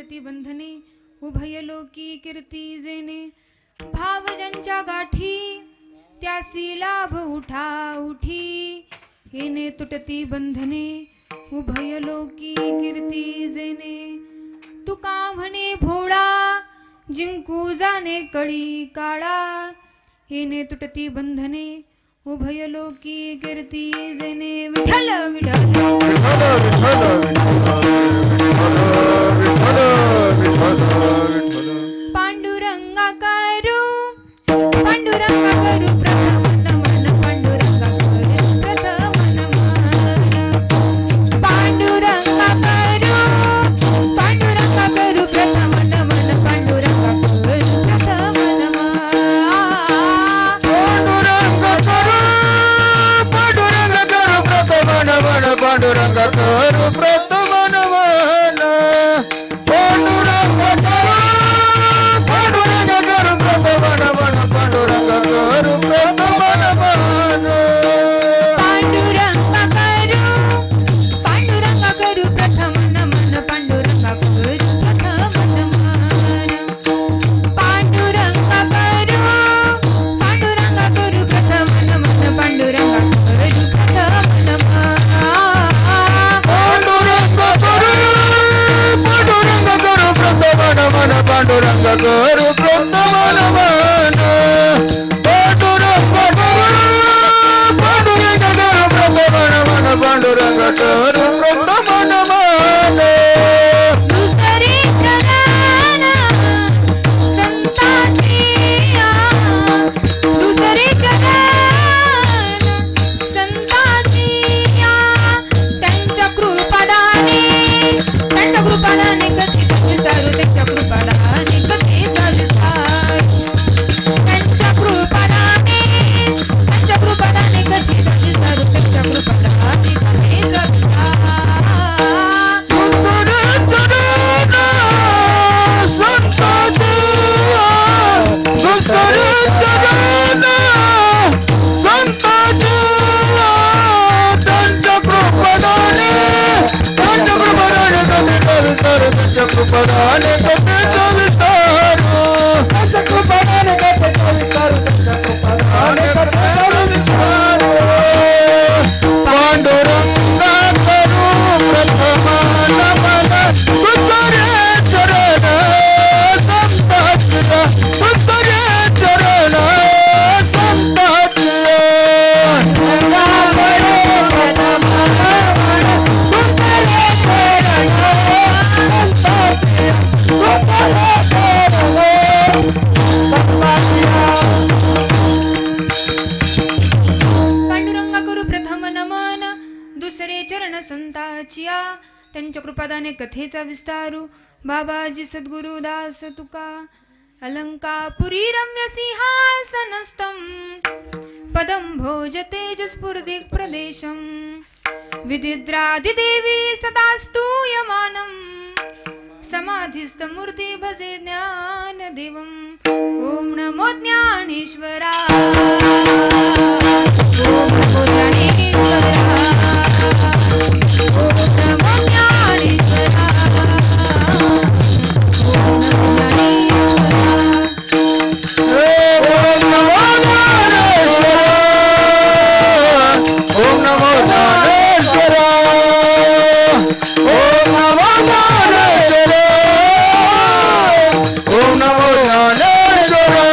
तुटती बंधने उभयलोकी कीर्ती जेणे भाव ज्यांच्या गाठी त्यासी लाभ उठा उठी येणे तुटती बंधने उभयलोकी कीर्ती जेणे तुका म्हणे भोळा जिंकू जाणे कळी काळा येणे तुटती बंधने उभयलोकी कीर्ती जेणे विठ्ठल पांडुरंगा करू पांडुरंगा करू प्रथम नमन पांडुरंगा करू प्रथम नमन पांडुरंगा करू प्रथम नमन पांडुरंगा करू प्रथम नमन पांडुरंगा करू प्रथम नमन पांडुरंगा करू प्रथम नमन पांडुरंगा करू प्रथम नमन पांडुरंगा करू प्रथम नमन पांडुरंगा करू प्रथम नमन पांडुरंगा करू प्रथम नमन पांडुरंगा करू प्रथम नमन पांडुरंगा करू प्रथम नमन पांडुरंगा करू प्रथम नमन दुसरे चरण संतांची त्यांच्या कृपादाने कथेचा विस्तारू त्यांच्या कृपादाने कथेचा विस्तार त्यांच्या कृपादाने कथेचा विस्तारू त्यांच्या कृपादाने कथेचा कृपदाने कथेचा विस्तारू पांडुरंगा करू प्रथम नमन दुसरे चरण संतांच्या दुसरे चरण संतांच्या पांडुरंगा करू प्रथम नमन दुसरे चरण संताचिया त्यांच्या कृपादाने कथेचा विस्तारू बाबाजी सद्गुरु दास तुका अलंकापुरी रम्य सिंहासनस्थं पदं भोज तेजस्फुर्दिक् प्रदेशं विदिद्रादिदेवी सदा स्तूयमानं समाधिस्थमूर्ति भजे ज्ञानदेवम् ॐ नमो ज्ञानेश्वरा ॐ नमो ज्ञानेश्वरा ॐ नमो ज्ञानेश्वरा ओम नमो ज्ञानेश्वरा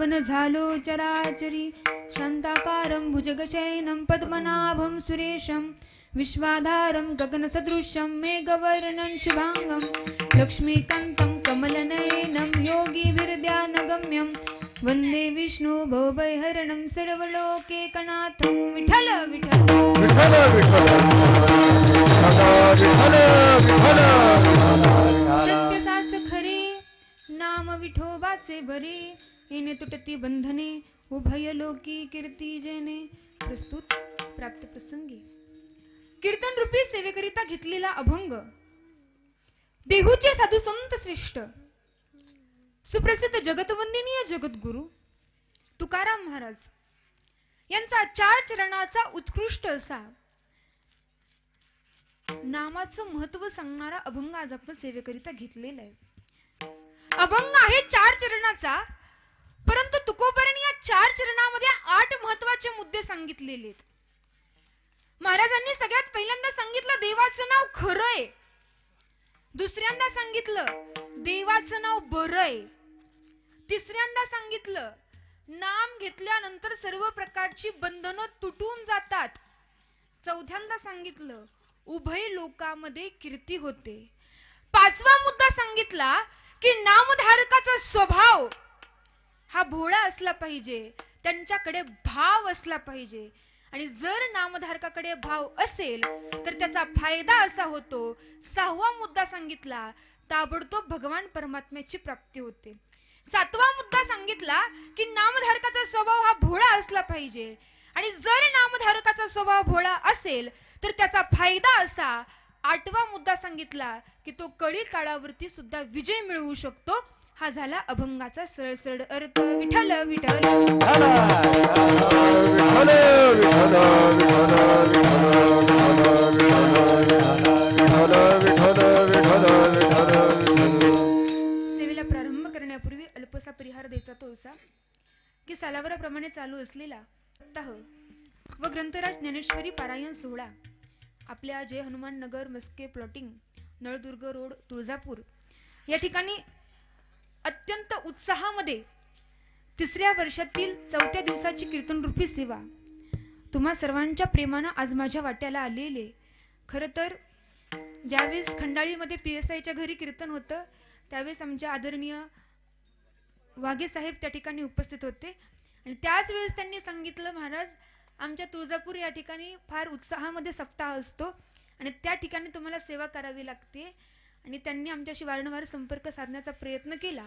मन झालो चराचरी शांताकारं भुजगशयनं पद्मनाभं सुरेशं विश्वाधारं गगनसदृशं मेघवर्णं शुभांगं लक्ष्मीकान्तं कमलनयनं योगिभिर्ध्यानगम्यं वंदे विष्णु भवभयहरणं सर्वलोकैकनाथं विठ्ठल विठ्ठल विठ्ठल विठ्ठल विठ्ठल सत्य साच खरे नाम विठोबाचे बरे येणे तुटती बंधने उभय लोकी कीर्ती जेने. प्रस्तुत प्राप्त प्रसंगी कीर्तन रूपी सेवेकरिता घेतलेला अभंग देहूचे साधू संत श्रेष्ठ सुप्रसिद्ध जगतवंदनीय जगद्गुरु तुकाराम महाराज यांचा 4 चरणाचा उत्कृष्ट असा नामाचं महत्व सांगणारा अभंग आज आपण सेवेकरिता घेतलेला आहे. अभंग आहे 4 चरणाचा, परंतु तुकोबारांनी या 4 चरणामध्ये 8 महत्वाचे मुद्दे सांगितलेले आहेत. महाराजांनी सगळ्यात पहिल्यांदा सांगितलं देवाचं नाव खरं आहे, दुसऱ्यांदा सांगितलं देवाचं नाव बरं आहे, तिसऱ्यांदा सांगितलं नाम घेतल्यानंतर सर्व प्रकारची बंधनं तुटून जातात, चौथ्यांदा सांगितलं उभय लोकांमध्ये कीर्ती होते, 5वा मुद्दा सांगितला की नामधारकाचा स्वभाव हा भोळा असला पाहिजे, त्यांच्याकडे भाव असला पाहिजे, आणि जर नामधारकाकडे भाव असेल तर त्याचा फायदा असा होतो. 6वा मुद्दा सांगितला ताबडतोब भगवान परमात्म्याची प्राप्ती होते. 7वा मुद्दा सांगितला की नामधारकाचा स्वभाव हा भोळा असला पाहिजे, आणि जर नामधारकाचा स्वभाव भोळा असेल तर त्याचा फायदा असा. 8वा मुद्दा सांगितला की तो कळी काळावरती सुद्धा विजय मिळवू शकतो. हा झाला अभंगाचा सरळ सरळ अर्थ. विठ्ठल विठ्ठल सेवेला प्रारंभ करण्यापूर्वी अल्पसा परिहार द्यायचा तो असा की सालावराप्रमाणे चालू असलेला सप्ताह व ग्रंथराज ज्ञानेश्वरी पारायण सोहळा आपल्या जय हनुमान नगर मस्के प्लॉटिंग नळदुर्ग रोड तुळजापूर या ठिकाणी अत्यंत उत्साहामध्ये 3ऱ्या वर्षातील 4थ्या दिवसाची कीर्तन रूपी सेवा तुम्हा सर्वांच्या प्रेमानं आज माझ्या वाट्याला आलेले. खरं तर ज्यावेळेस खंडाळीमध्ये PSIच्या घरी कीर्तन होतं त्यावेळेस आमचे आदरणीय वाघे साहेब त्या ठिकाणी उपस्थित होते, आणि त्याच वेळेस त्यांनी सांगितलं महाराज आमच्या तुळजापूर या ठिकाणी फार उत्साहामध्ये सप्ताह असतो आणि त्या ठिकाणी तुम्हाला सेवा करावी लागते, आणि त्यांनी आमच्याशी वारंवार संपर्क साधण्याचा प्रयत्न केला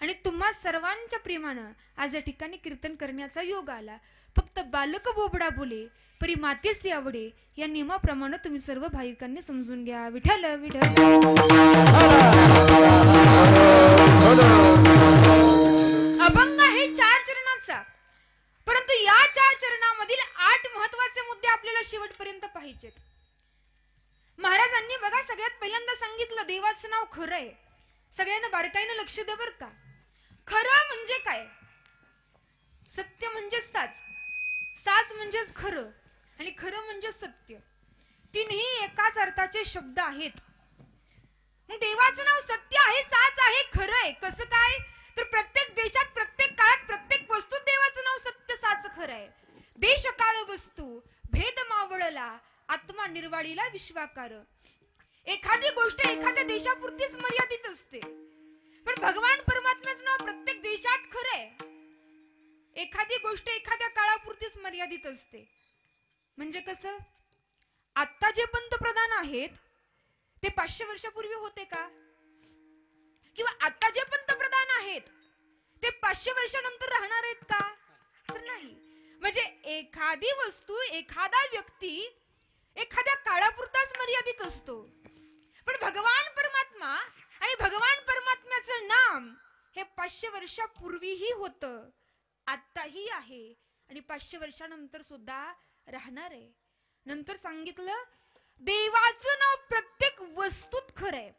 आणि तुम्हा सर्वांच्या प्रेमानं आज या ठिकाणी कीर्तन करण्याचा योग आला. फक्त बालक बोबडा बोले परी मातेसी आवडे या नियमाप्रमाणे तुम्ही सर्व भाविकांनी समजून घ्या. विठ्ठल विठ्ठल अभंग आहे 4 चरणाचा, परंतु या 4 चरणामधील 8 महत्वाचे मुद्दे आपल्याला शेवटपर्यंत पाहिजेत. महाराजांनी बघा सगळ्यात पहिल्यांदा सांगितलं देवाचं नाव खरं आहे. सगळ्यांना बारकाईने लक्ष द्या बरं का. खरं म्हणजे काय? सत्य म्हणजे साच, साच म्हणजेच खरं, आणि खरं म्हणजे सत्य. तिन्ही एकाच अर्थाचे शब्द आहेत. मग देवाचं नाव सत्य आहे, साच आहे, खरं आहे. कसं काय? तर प्रत्येक देशात प्रत्येक काळात प्रत्येक वस्तू देवाचं नाव सत्य साच खरं आहे. देश काळ वस्तू भेद मावळला आत्मा निर्वाळीला विश्वाकार. एखादी गोष्ट एखाद्या देशापुरतीच मर्यादित असते, पण भगवान परमात्म्याचं नाव प्रत्येक देशात खरं आहे. एखादी गोष्ट एखाद्या काळापुरतीच मर्यादित असते. म्हणजे कसं? आता जे पंतप्रधान आहेत ते 500 वर्षापूर्वी होते का? किंवा आता जे पंतप्रधान आहेत ते 500 वर्षानंतर राहणार आहेत का? तर नाही. म्हणजे एखादी वस्तू एखादा व्यक्ती एखाद्या काळापुरताच मर्यादित असतो, पण भगवान परमात्मा आणि भगवान परमात्म्याचं नाम हे 500 वर्षापूर्वीही होतं, आताही आहे, आणि 500 वर्षानंतर सुद्धा राहणार आहे. नंतर सांगितलं देवाचं नाव प्रत्येक वस्तूत खरं आहे.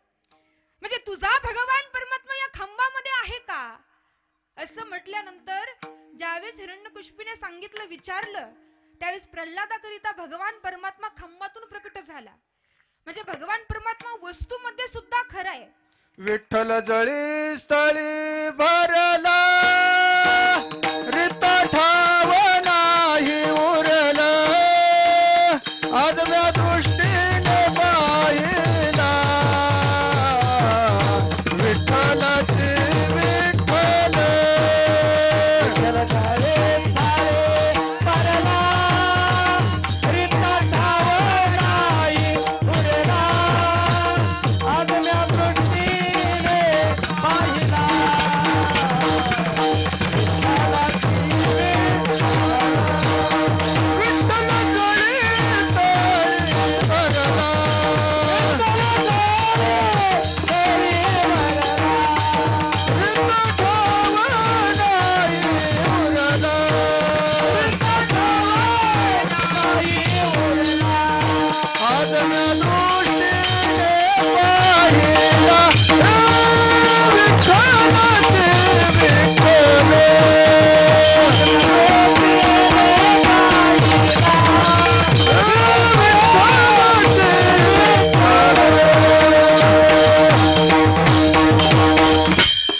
म्हणजे तुझा भगवान परमात्मा या खांबामध्ये आहे का असं म्हटल्यानंतर ज्यावेळेस हिरण्यकशिपूने सांगितलं, विचारलं, त्यावेळेस प्रल्हादाकरिता भगवान परमात्मा खांबातून प्रकट झाला. म्हणजे भगवान परमात्मा वस्तूमध्ये सुद्धा खरा आहे. विठ्ठल जळी स्थळी भरला आदम्या दृष्टीने पाहिला विठ्ठलाची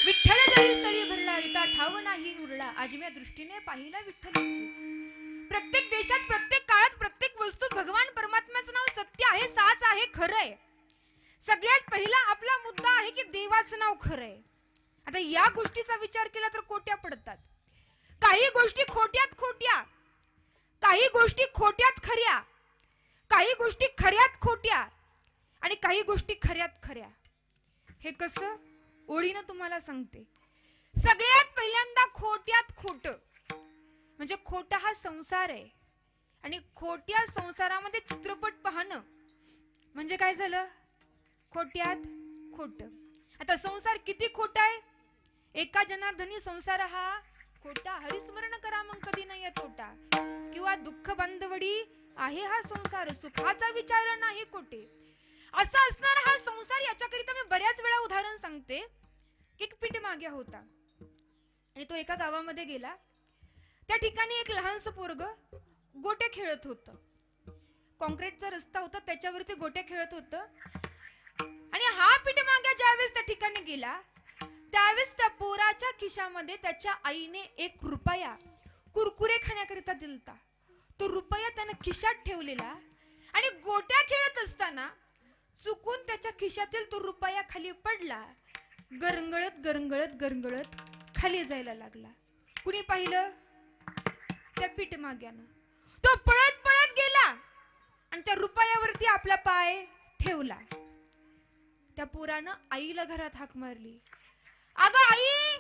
विठ्ठल आजम्या दृष्टीने पाहिला विठ्ठलाची. प्रत्येक देशात प्रत्येक काळात प्रत्येक वस्तू भगवान परमात्म्याचं नाव सत्य आहे, साच आहे, खरं आहे. सगळ्यात पहिला आपला मुद्दा आहे की देवाचं नाव खरं आहे. आता या गोष्टीचा विचार केला तर कोट्या पडतात. काही गोष्टी खोट्यात खोट्या, काही गोष्टी खोट्यात खऱ्या, काही गोष्टी खऱ्यात खोट्या आणि काही गोष्टी खऱ्यात खऱ्या. हे कसं ओळीनं तुम्हाला सांगते. सगळ्यात पहिल्यांदा खोट्यात खोट म्हणजे खोटा हा संसार आहे आणि खोट्या संसारामध्ये चित्रपट पाहणं म्हणजे काय झालं, खोट्यात खोट. आता संसार किती खोटा आहे. एका जनार्दनी संसार हा खोटा. हरिस्मरण करा मग कधी नाही तोटा. किंवा दुःख बांधवडी आहे हा संसार, सुखाचा विचार नाही कोटे. असा असणार हा संसार. याच्याकरिता मी बऱ्याच वेळा उदाहरण सांगते. एक पीठ माग्या होता आणि तो एका गावामध्ये गेला. त्या ठिकाणी एक लहानसं पोरग गोट्या खेळत होतं. कॉन्क्रीटचा रस्ता होता, त्याच्यावरती गोट्या खेळत होतं. आणि हा पीठ माग्या ज्यावेळेस त्या ठिकाणी गेला त्यावेळेस त्या पोराच्या खिशामध्ये त्याच्या आईने 1 रुपया कुरकुरे खाण्याकरिता दिलता. तो रुपया त्याने खिशात ठेवलेला आणि गोट्या खेळत असताना चुकून त्याच्या खिशातील तो रुपया खाली पडला. गरंगळत गरंगळत गरंगळत खाली जायला लागला. कुणी पाहिलं, त्या पीठ माग्यानं. तो पळत पळत गेला आणि त्या रुपयावरती आपला पाय ठेवला. त्या पोरानं आईला घरात हाक मारली, अगं आई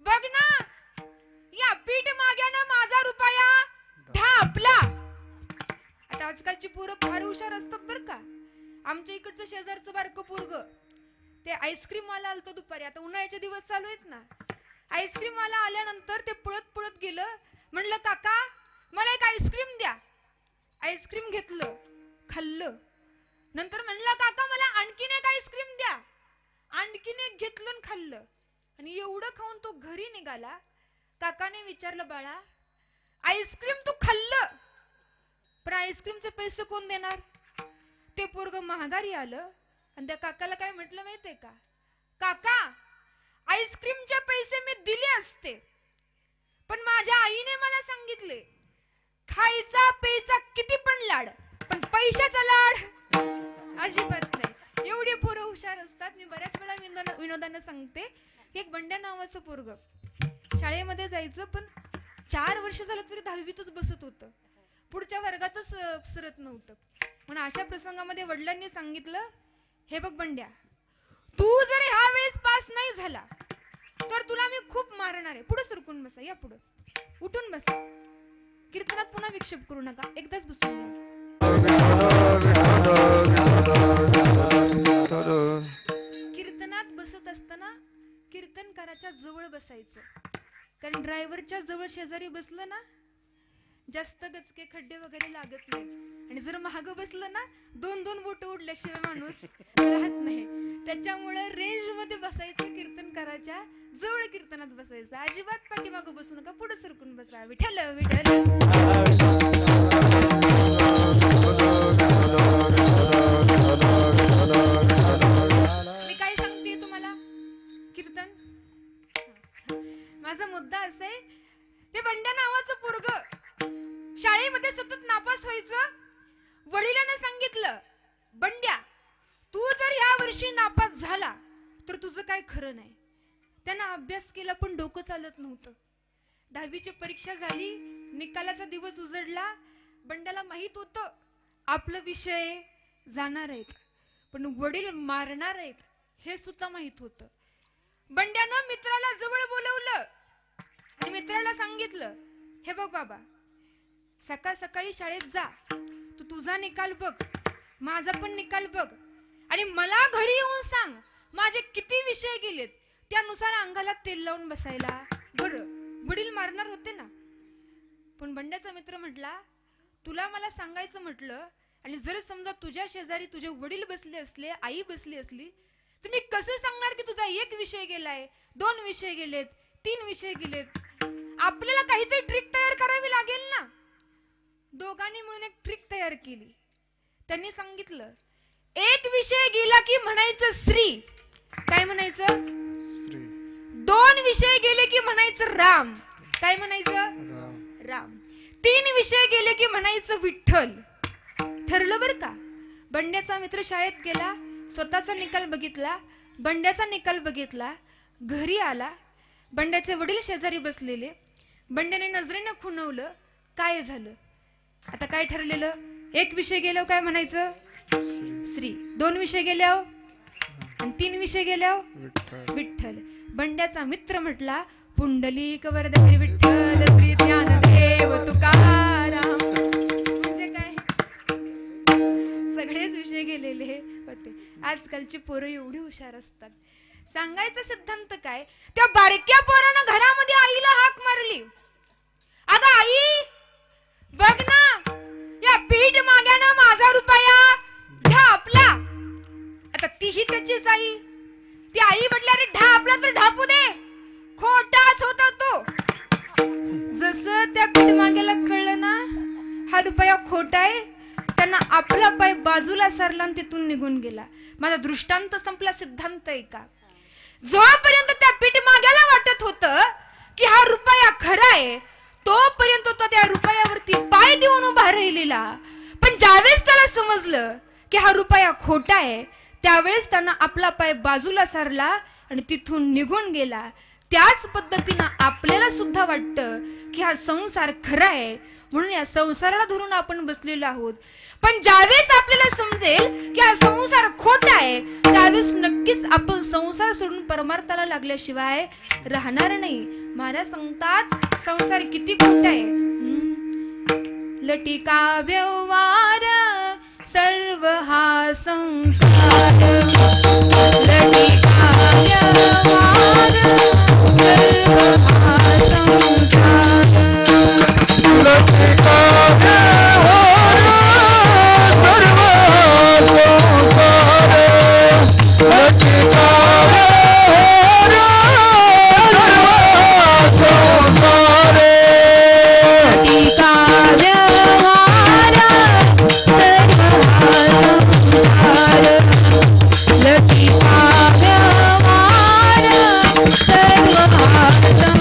बघ ना, या पीठ माग्यानं माझा रुपया ढापला. आता आजकालची पोरं फार हुशार असतात बर का. आमच्या इकडचं शेजारचं बारकं पोरग ते आईस्क्रीम वाला आलतो दुपारी. आता उन्हाळ्याचे दिवस चालू आहेत ना. आईस्क्रीम वाला आल्यानंतर ते पळत पळत गेलं. म्हणलं काका मला एक आईस्क्रीम द्या. आईस्क्रीम घेतलं, खाल्लं. नंतर म्हणलं काका मला आणखीन एक आईस्क्रीम द्या. आणखीन एक घेतलं आणि खाल्लं. आणि एवढं खाऊन तो घरी निघाला. काकाने विचारलं, बाळा आईस्क्रीम तू खाल्लं पण आईस्क्रीमचे पैसे कोण देणार. ते पोरग महागारी आलं आणि त्या काकाला काय म्हटलं माहितीये का, काका आईस्क्रीमचे पैसे मी दिले असते पण माझ्या आईने मला सांगितले खायचा प्यायचा किती पण लाड पण पैशाचा लाड अजिबात नाही. एवढे पोरं हुशार असतात. मी बऱ्याच वेळा विनोदानं सांगते. एक बंड्या नावाचं पोरग शाळेमध्ये जायचं पण 4 वर्ष झालं तरी 10वीतच बसत होतं. पुढच्या वर्गातच सरत नव्हतं. म्हणून अशा प्रसंगामध्ये वडिलांनी सांगितलं, हे बघ बंड्या, तू जर ह्या वेळेस पास नाही झाला तर तुला मी खूप मारणार आहे. पुढे सरकून बसा, या पुढे उठून बसा. कीर्तनात पुन्हा विक्षेप करू नका, एकदाच बसून कीर्तनात बसत असताना कीर्तनकाराच्या जवळ बसायचं. कारण ड्रायव्हरच्या जवळ शेजारी बसलं ना जास्त गचके खड्डे वगैरे लागत नाही. आणि जर महाग बसलं ना 2-2 बोट उडल्याशिवाय माणूस राहत नाही. त्याच्यामुळे रेंज मध्ये बसायचं. कीर्तनकाराच्या जवळ कीर्तनात बसायचं. अजिबात पाठीमाग बसू नका, पुढे सरकून बसा. विठ्ठल विठ्ठल. मी काय सांगते तुम्हाला, कीर्तन माझा मुद्दा असा आहे. ते बंड्या नावाचं पोरग शाळेमध्ये सतत नापास व्हायचं. वडिलांना सांगितलं, बंड्या तू जर या वर्षी नापास झाला तर तुझं काय खरं नाही. त्यांना अभ्यास केला पण डोकं चालत नव्हतं. 10वीची परीक्षा झाली, निकालाचा दिवस उजडला. बंड्याला माहित होतं आपलं विषय जाणार आहेत, पण वडील मारणार आहेत हे सुद्धा माहित होतं. बंड्यानं मित्राला जवळ बोलवलं आणि मित्राला सांगितलं, हे बघ बाबा, सकाळ सकाळी शाळेत जा, तू तुझा निकाल बघ, माझा पण निकाल बघ, आणि मला घरी येऊन सांग माझे किती विषय गेलेत, त्यानुसार अंगाला तेल लावून बसायला. बरं, वडील मारणार होते ना, पण बंड्याचा मित्र म्हटला, तुला मला सांगायचं म्हटलं, आणि जर समजा तुझ्या शेजारी तुझे वडील बसले असले, आई बसली असली, तर मी कसं सांगणार की तुझा 1 विषय गेलाय, 2 विषय गेलेत, 3 विषय गेलेत. आपल्याला काहीतरी ट्रिक तयार करावी लागेल ना. दोघांनी मिळून एक ट्रिक तयार केली. त्यांनी सांगितलं, 1 विषय गेला की म्हणायचं श्री, काय म्हणायचं? 2 विषय गेले की म्हणायचं राम, काय म्हणायचं? राम. 3 विषय गेले की म्हणायचं विठ्ठल. ठरलं बर का. बंड्याचा मित्र शाळेत गेला, स्वतःचा निकाल बघितला, बंड्याचा निकाल बघितला, घरी आला. बंड्याचे वडील शेजारी बसलेले. बंड्याने नजरेनं खुणवलं, काय झालं? आता काय ठरलेलं? 1 विषय गेल्यावर काय म्हणायचं? श्री. 2 विषय गेल्यावर आणि 3 विषय गेल्यावर विठ्ठल. बंड्याचा मित्र म्हटला, पुंडलिक वरदे विठ्ठल श्री ज्ञानदेव तुकाराम. म्हणजे काय, सगळेच विषय गेलेले होते. आजकालची पोरं एवढी हुशार असतात. सांगायचा सिद्धांत काय, त्या बारक्या पोरानं घरामध्ये आईला हाक मारली, अगं आई बघ ना, या पीठ माग्यानं माझा रुपया ढापला. आता तीही त्याचीच आई. ती आई म्हटली, अरे ढापला तर ढापू दे, खोटाच होता तो. जसं त्या पीठ माग्याला कळलं ना हा रुपया खोटा आहे, त्यांना आपला पाय बाजूला सरला आणि तिथून निघून गेला. माझा दृष्टांत संपला. सिद्धांत आहे का, जोपर्यंत त्या पीठ माग्याला वाटत होतं की हा रुपया खरा आहे, तोपर्यंत तो त्या रुपयावरती पाय देऊन उभा राहिलेला. पण ज्यावेळेस त्याला समजलं की हा रुपया खोटा आहे, त्यावेळेस त्यांना आपला पाय बाजूला सारला आणि तिथून निघून गेला. त्याच पद्धतीनं आपल्याला सुद्धा वाटतं की हा संसार खरा आहे, म्हणून या संसाराला धरून आपण बसलेलो आहोत. पण ज्यावेळेस आपल्याला समजेल की हा संसार खोटा आहे, त्यावेळेस नक्कीच आपण संसार सोडून परमार्थाला लागल्याशिवाय राहणार नाही. महाराज सांगतात, संसार किती खोटा आहे. लटिका व्यवहार सर्व हा संसार, लटिका व्यवहार सर्व हा संसार, लटिका व्यवहार सर्व संसार, लटिका व्यवहार सर्व संसार, लटिका व्यवहार सर्व संसार, लटिका व्यवहार सर्व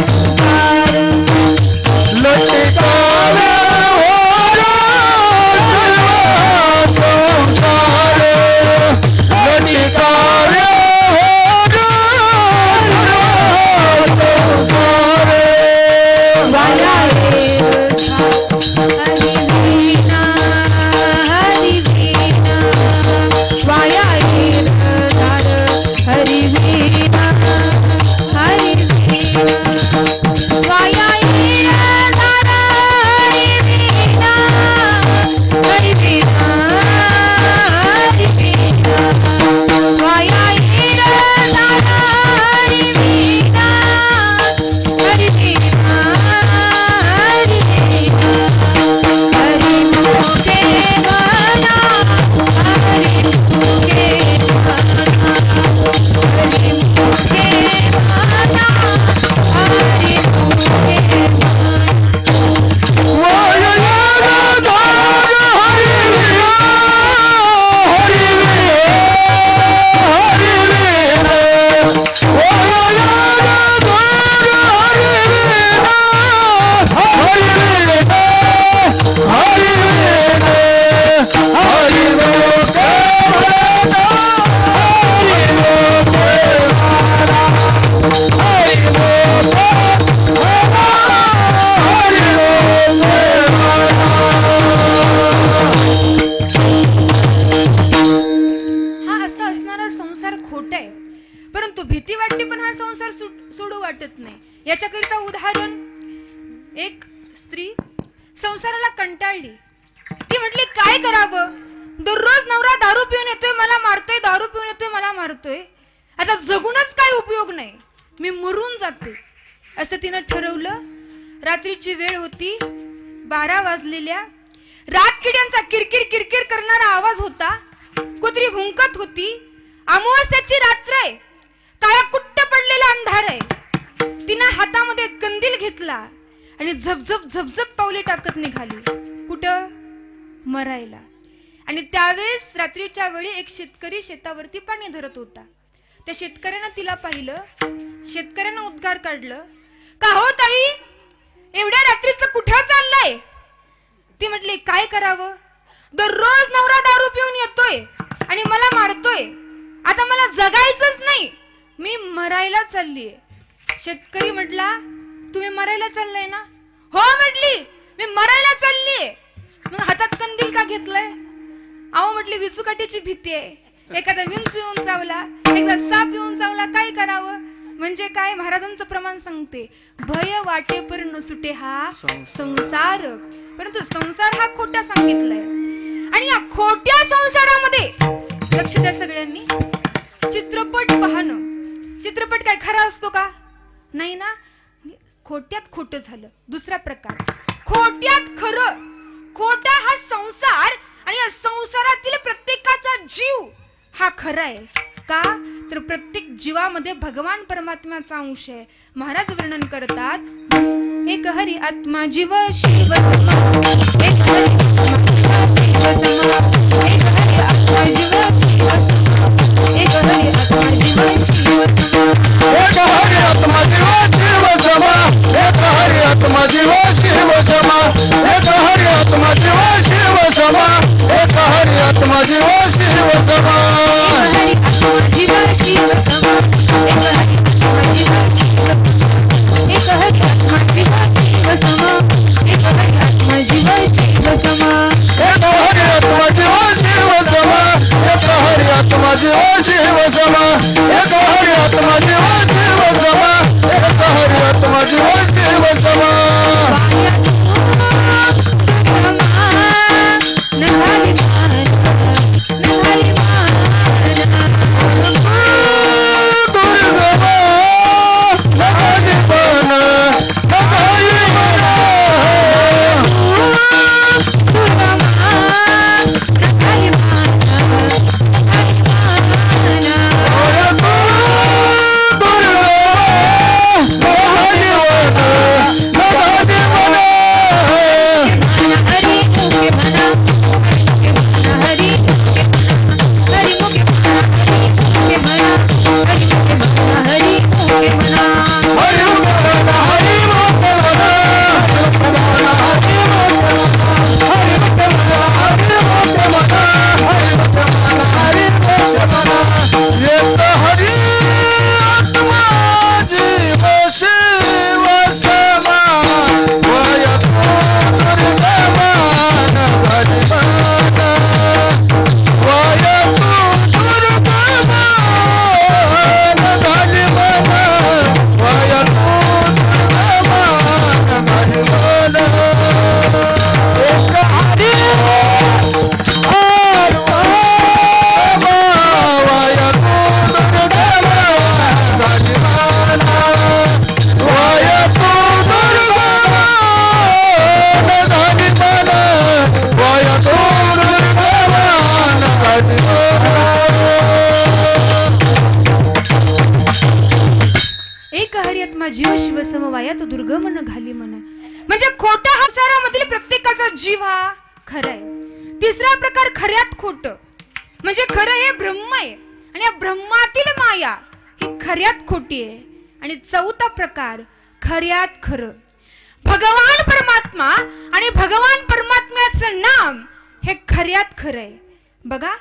स्त्री संसाराला कंटाळली. ती म्हटली काय करावं, दररोज नवरा दारू पिऊन येतोय मला मारतोय, दारू पिऊन येतोय मला मारतोय, आता जगूनच काय उपयोग नाही, मी मरून जाते. असं तिनं ठरवलं. रात्रीची वेळ होती, 12 वाजलेल्या. रातकिड्यांचा किरकिर किरकिर करणारा आवाज होता. कुत्री भुंकत होती. अमावस्याची रात्र आहे, काळा कुट्ट पडलेला अंधार आहे. तिनं हातामध्ये कंदील घेतला आणि झपझप झपझप पावले टाकत निघाली. कुठं? मरायला. आणि त्यावेळेस रात्रीच्या वेळी एक शेतकरी शेतावरती पाणी धरत होता. त्या शेतकऱ्यानं तिला पाहिलं. शेतकऱ्यानं उद्गार काढलं, का हो ताई, एवढ्या रात्रीचं कुठं चाललंय? ती म्हटली काय करावं, दररोज नवरा दारू पिऊन येतोय आणि मला मारतोय, आता मला जगायचंच नाही, मी मरायला चाललीये. शेतकरी म्हटला, तुम्ही मरायला चाललाय ना? हो म्हटली, मी मरायला चाललीये. मग हातात कंदील का घेतलाय? अहो म्हटली, विचूकाटीची भीती आहे, एखादा विंच येऊन चावला, एखादा साप येऊन चावला, काय करावं? म्हणजे काय, महाराजांचं प्रमाण सांगते, भय वाटे पर न सुटे हा संसार. परंतु संसार हा खोटा सांगितलाय. आणि या खोट्या संसारामध्ये लक्ष द्या सगळ्यांनी, चित्रपट पाहणं. चित्रपट काय खरा असतो का? नाही ना. खोट्यात खोटं झालं. दुसरा प्रकार, खोट्यात खरं. खोटा हा संसार आणि या संसारातील प्रत्येकाचा जीव हा खरा आहे. का तर प्रत्येक जीवामध्ये भगवान परमात्म्याचा अंश आहे. महाराज वर्णन करतात, एक हरी आत्मा जीव शिव समा, एक हरी आत्मा जीव शिव समा, एक हरी आत्मा जीव शिव समा, एक हरी आत्मा जीव शिव समा, एक हरी आत्मा जीव शिव समा, एक हरी आत्मा जीव शिव समा, एक हरी आत्मा जीव शिव समा, जीव शिव समा, एक हरी आत्मा जीव शिव समा, एक हरी आत्मा जीव शिव समा, एक हरी आत्मा जीव शिव समा, एक हरी आत्मा जीव शिव समा, एक हरी आत्मा जीव शिव समा, एक हरी आत्मा जीव शिव समा, एक हरी आत्मा जीव शिव समा. जीव शिवसमवाया तो दुर्गम न घाली मन. म्हणजे खोटा संसारामधील प्रत्येकाचा जीव हा खरा आहे. तिसरा प्रकार खऱ्यात खोट, म्हणजे खरं हे ब्रह्म आहे आणि या ब्रह्मातील माया ही खऱ्यात खोटी आहे. आणि चौथा प्रकार खऱ्यात खरं, भगवान परमात्मा आणि भगवान परमात्म्याचं नाम हे खऱ्यात खरं आहे. बघा,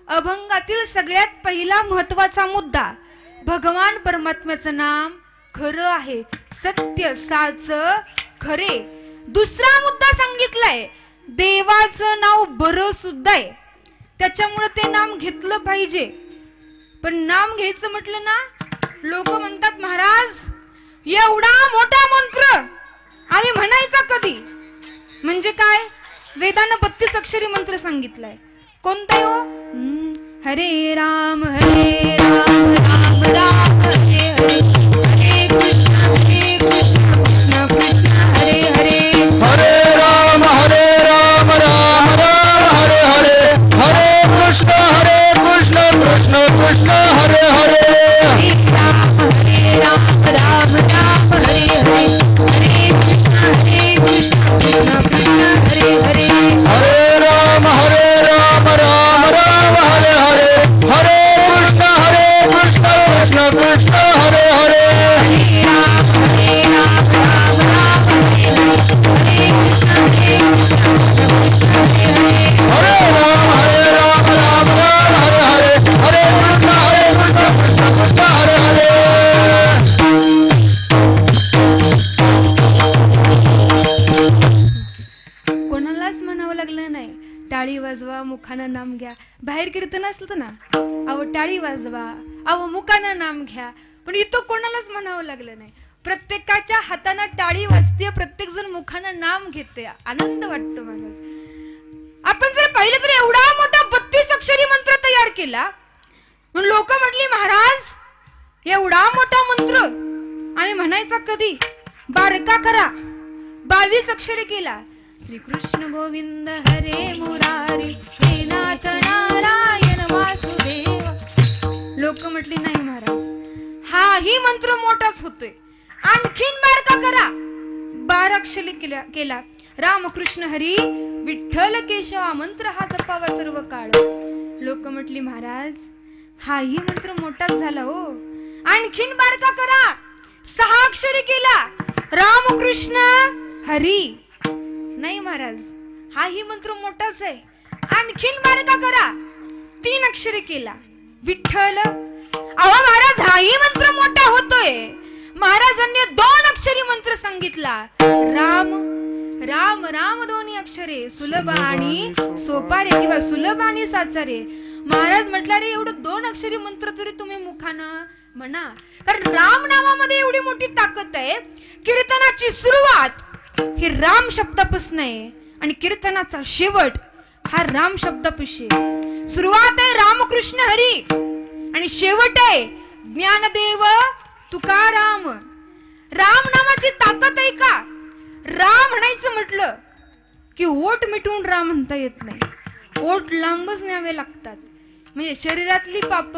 अभंगातील सगळ्यात पहिला महत्वाचा मुद्दा, भगवान परमात्म्याचं नाम खरं आहे, सत्य साच खरे. दुसरा मुद्दा सांगितलाय, देवाचं नाव बरं सुद्धा आहे, त्याच्यामुळे ते नाम घेतलं पाहिजे. पण नाम घ्यायचं म्हटलं ना, लोक म्हणतात महाराज एवढा मोठा मंत्र आम्ही म्हणायचा कधी. म्हणजे काय? वेदांना 32 अक्षरी मंत्र सांगितलाय. कोणता हो? हरे राम राम राम हरे हरे, हरे कृष्ण कृष्ण कृष्ण हरे हरे. हरे राम राम राम हरे हरे, हरे कृष्ण कृष्ण कृष्ण हरे हरे. हरे राम राम राम हरे हरे, हरे कृष्ण कृष्ण कृष्ण हरे हरे. हरे राम राम राम हरे हरे, हरे कृष्ण कृष्ण कृष्ण हरे हरे. हरे राम राम राम हरे हरे, हरे कृष्ण कृष्ण हरे हरे. हरे राम राम हरे हरे, हरे कृष्ण कृष्ण हरे हरे. कोणालाच म्हणावं लागलं नाही टाळी वाजवा, मुखानं नाम घ्या. बाहेर कीर्तन असलं ना, अहो टाळी वाजवा, अहो मुखानं नाम घ्या. पण इथं कोणालाच म्हणावं लागलं नाही. प्रत्येकाच्या हाताने टाळी वाजते, प्रत्येक जण मुखानं नाम घेते. आनंद वाटतो मला. आपण जर पाहिलं तर एवढा मोठा 32 अक्षरी मंत्र तयार केला. म्हणून लोक म्हटली, महाराज एवढा मोठा मंत्र आम्ही म्हणायचा कधी? बारका करा. 22 अक्षरी केला. श्री कृष्ण गोविंद हरे मुरारी, हे नाथ नारायण वासुदेव. लोक म्हटली, नाही महाराज हाही मंत्र मोठाच होतोय, आणखीन बारका करा. 12 अक्षरी केला. रामकृष्ण हरी विठ्ठल केशवा मंत्र हा जपावा सर्व काळ. लोक म्हटली, महाराज हाही मंत्र मोठाच झाला हो, आणखीन बारका करा. 6 अक्षरी केला. रामकृष्ण हरी. नाही महाराज हाही मंत्र मोठाच आहे, आणखीन बारका करा. 3 अक्षरी केला. विठ्ठल. अहो महाराज हाही मंत्र मोठा होतोय. महाराजांनी 2 अक्षरी मंत्र सांगितला. राम राम राम 2 अक्षरे, सुलभ आणि सोपारे किंवा सुलभ आणि साचारे. महाराज म्हटला, रे एवढं 2 अक्षरी मंत्र तरी तुम्ही मुखानं म्हणा, कारण राम नावामध्ये एवढी मोठी ताकद आहे. कीर्तनाची सुरुवात ही राम शब्दापासून आहे आणि कीर्तनाचा शेवट हा राम शब्दापाशी. सुरुवात आहे रामकृष्ण हरी आणि शेवट आहे ज्ञानदेव तुकाराम. राम नामाची ताकद आहे का? राम म्हणायचं म्हटलं की ओठ मिटून राम म्हणता येत नाही. ओठ लांबच न्यावे लागतात, म्हणजे शरीरातली पाप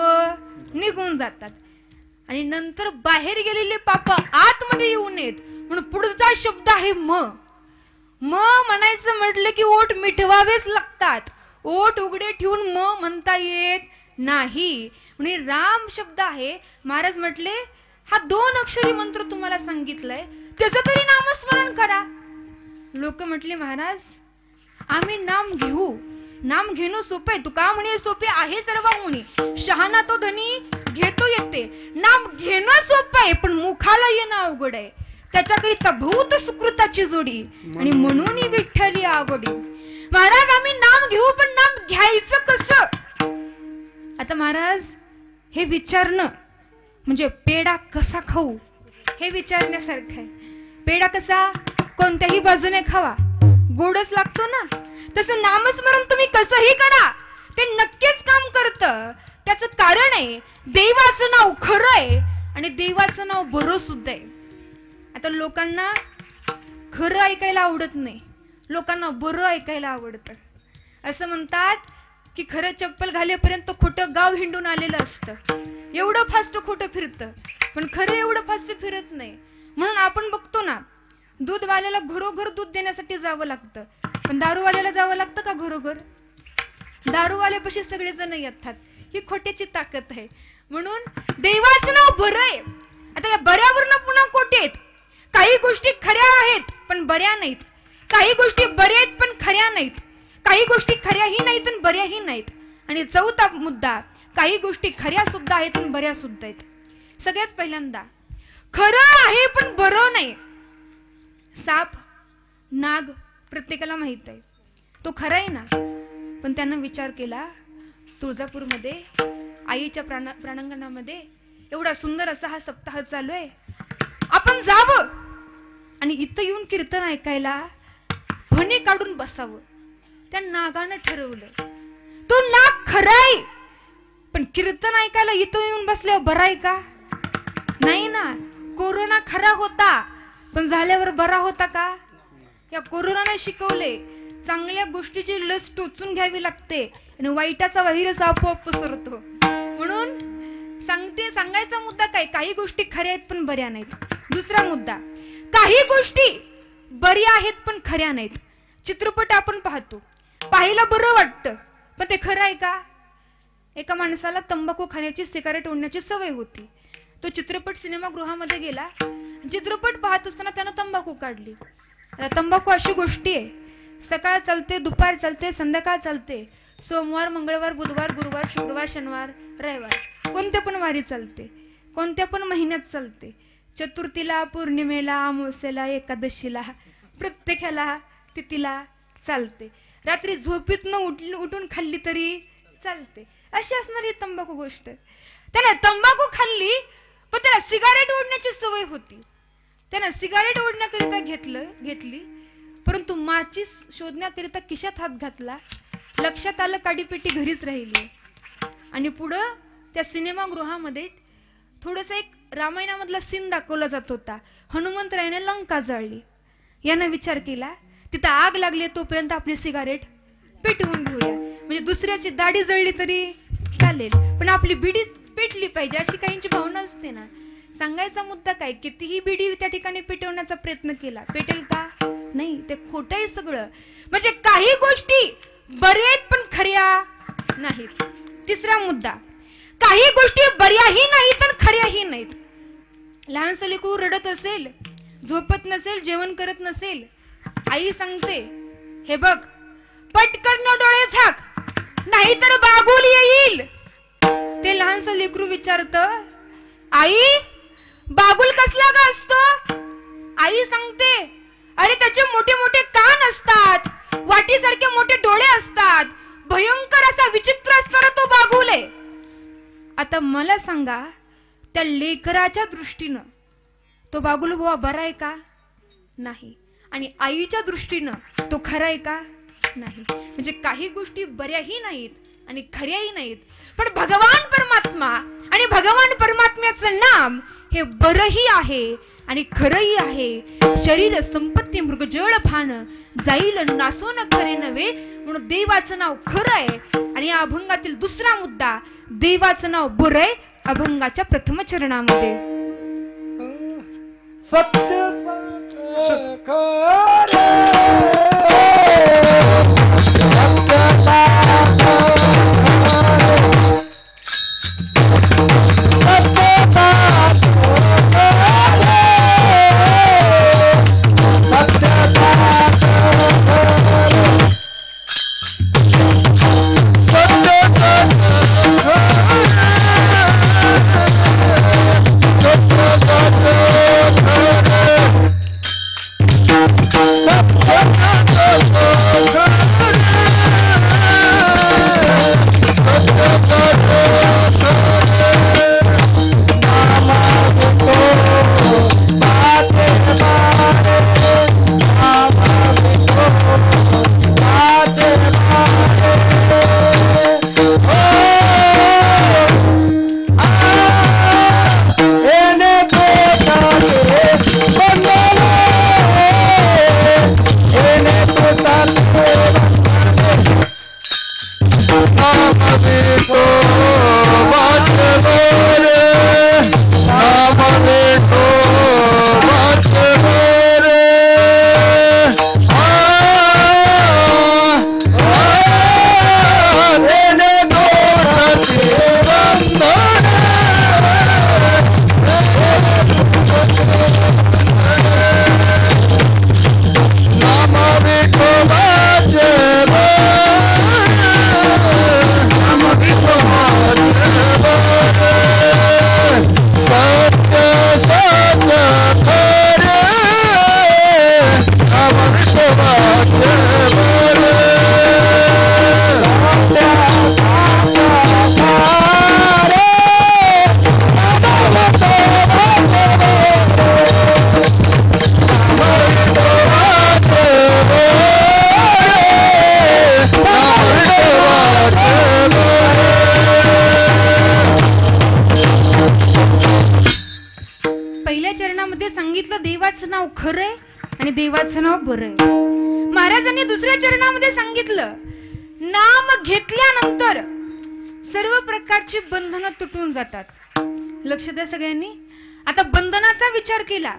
निघून जातात आणि नंतर बाहेर गेलेले पाप आतमध्ये येऊ नयेत म्हणून पुढचा शब्द आहे म. म म्हणायचं म्हटलं की ओठ मिटवावेच लागतात. ओठ उघडे ठेवून म म्हणता येत नाही. म्हणजे राम शब्द आहे. महाराज म्हटले हा 2 अक्षरी मंत्र तुम्हाला सांगितलंय, त्याचं तरी नामस्मरण करा. लोक म्हटले, महाराज आम्ही नाम घेऊ. नाम घेणं सोपे. तुका म्हणे सोपे आहे सर्वांनी, शहाणा तो धनी घेतो येते. नाम घेणं सोपं आहे, पण मुखाला येणं अवघड आहे. त्याच्याकरिता भूत सुकृताची जोडी आणि म्हणून विठ्ठली आवडी. महाराज आम्ही नाम घेऊ, पण नाम घ्यायचं कसं? आता महाराज हे विचारणं म्हणजे पेढा कसा खाऊ हे विचारण्यासारखं आहे. पेढा कसा कोणत्याही बाजूने खावा, गोडच लागतो ना. तसं नामस्मरण तुम्ही कसंही करा, ते नक्कीच काम करतं. त्याचं कारण आहे देवाचं नाव खरं आहे आणि देवाचं नाव बरं सुद्धा आहे. आता लोकांना खरं ऐकायला आवडत नाही, लोकांना बरं ऐकायला आवडतं. असं म्हणतात की खरं चप्पल घालेपर्यंत खोटं गाव हिंडून आलेलं असतं. एवढं फास्ट खोटं फिरतं, पण खरं एवढं फास्ट फिरत नाही. म्हणून आपण बघतो ना, दूधवाल्याला घरोघर दूध देण्यासाठी जावं लागतं, पण दारूवाल्याला जावं लागतं का घरोघर? दारूवाल्यापाशी सगळेजण येतात. ही खोट्याची ताकद आहे. म्हणून देवाचं नाव बरं आहे. आता या बऱ्यावरनं पुन्हा खोटे आहेत. काही गोष्टी खऱ्या आहेत पण बऱ्या नाहीत, काही गोष्टी बऱ्या आहेत पण खऱ्या नाहीत, काही गोष्टी खऱ्याही नाहीत आणि बऱ्याही नाहीत. आणि चौथा मुद्दा, काही गोष्टी खऱ्या सुद्धा आहेत आणि बऱ्या सुद्धा आहेत. सगळ्यात पहिल्यांदा खरं आहे पण बरं नाही. साप नाग प्रत्येकाला माहित आहे, तो खरा आहे ना. पण त्यानं विचार केला, तुळजापूरमध्ये आईच्या प्रांगणामध्ये एवढा सुंदर असा हा सप्ताह चालू आहे, आपण जावं आणि इथं येऊन कीर्तन ऐकायला फणी काढून बसावं. त्या नागानं ठरवलं तो नाग खराय, पण कीर्तन ऐकायला इथं येऊन बसल्यावर बरं आहे का? नाही ना. कोरोना खरा होता पण झाल्यावर बरा होता का? या कोरोनाने शिकवले चांगल्या गोष्टीची लस टोचून घ्यावी लागते आणि वाईटाचा व्हायरस आपोआप पसरतो. म्हणून सांगायचा मुद्दा काय, काही गोष्टी खऱ्या आहेत पण बऱ्या नाहीत. दुसरा मुद्दा, काही गोष्टी बऱ्या आहेत पण खऱ्या नाहीत. चित्रपट आपण पाहतो, पाहायला बरं वाटतं पण ते खरं आहे का? एका माणसाला तंबाखू खाण्याची, सिगारेट ओढण्याची सवय होती. तो चित्रपट सिनेमागृहामध्ये गेला. चित्रपट पाहत असताना त्यानं तंबाखू काढली. आता तंबाखू अशी गोष्टी आहे, सकाळ चालते, दुपार चालते, संध्याकाळ चालते, सोमवार, मंगळवार, बुधवार, गुरुवार, शुक्रवार, शनिवार, रविवार, कोणत्या पण वारी चालते, कोणत्या पण महिन्यात चालते. चतुर्थीला, पौर्णिमेला, अमावस्येला, एकादशीला, प्रत्येकाला तिथीला चालते. रात्री झोपेतनं उठून खाल्ली तरी चालते. अशी असणारी तंबाखू गोष्ट. त्याने तंबाखू खाल्ली पण त्याला सिगारेट ओढण्याची सवय होती. त्यानं सिगारेट ओढण्याकरिता घेतली, परंतु माचीस शोधण्याकरिता खिशात हात घातला. लक्षात आलं काडीपेटी घरीच राहिली. आणि पुढं त्या सिनेमागृहामध्ये थोडस एक रामायणामधला सीन दाखवला जात होता. हनुमंतरायाने लंका जाळली. यानं विचार केला तिथं आग लागली तोपर्यंत आपली सिगारेट पेटवून घेऊया, म्हणजे दुसऱ्याची दाढी जळली तरी चालेल पण आपली बिडी पेटली पाहिजे, अशी काहींची भावना असते ना. सांगायचा मुद्दा काय, कितीही बिडी त्या ठिकाणी पेटवण्याचा प्रयत्न केला, पेटेल का? नाही. ते खोटं आहे सगळं. म्हणजे काही गोष्टी बऱ्या आहेत पण खऱ्या नाहीत. तिसरा मुद्दा, काही गोष्टी बऱ्याही नाहीत आणि खऱ्याही नाहीत. लहानसं लेकरू रडत असेल, झोपत नसेल, जेवण करत नसेल, आई सांगते हे बघ पटकन डोळे झाक नाहीतर बागुल येईल. ते लहानसं लेकरू विचारत आई बागुल कसला का असतो? आई सांगते अरे त्याचे मोठे मोठे कान असतात, वाटीसारखे मोठे डोळे असतात, भयंकर असा विचित्र असणारा तो बागुल आहे. आता मला सांगा त्या लेकराच्या दृष्टीनं तो बागुल बुवा बरा आहे का? नाही. आणि आईच्या दृष्टीनं तो खरा आहे का? नाही. म्हणजे काही गोष्टी बऱ्याही नाहीत आणि खऱ्याही नाहीत, पण भगवान परमात्मा आणि भगवान परमात्म्याचं नाम हे बरही आहे आणि खरंही आहे. शरीर संपत्ती मृगजळ भान जाईल नासोन खरे नव्हे, म्हणून देवाचं नाव खरं आहे. आणि या अभंगातील दुसरा मुद्दा, देवाचं नाव बरं आहे अभंगाच्या प्रथम चरणामध्ये. सत्य सत्य बरं आहे. महाराजांनी दुसऱ्या चरणामध्ये सांगितलं, नाम घेतल्यानंतर सर्व प्रकारची बंधनं तुटून जातात. लक्ष द्या सगळ्यांनी. आता बंधनाचा विचार केला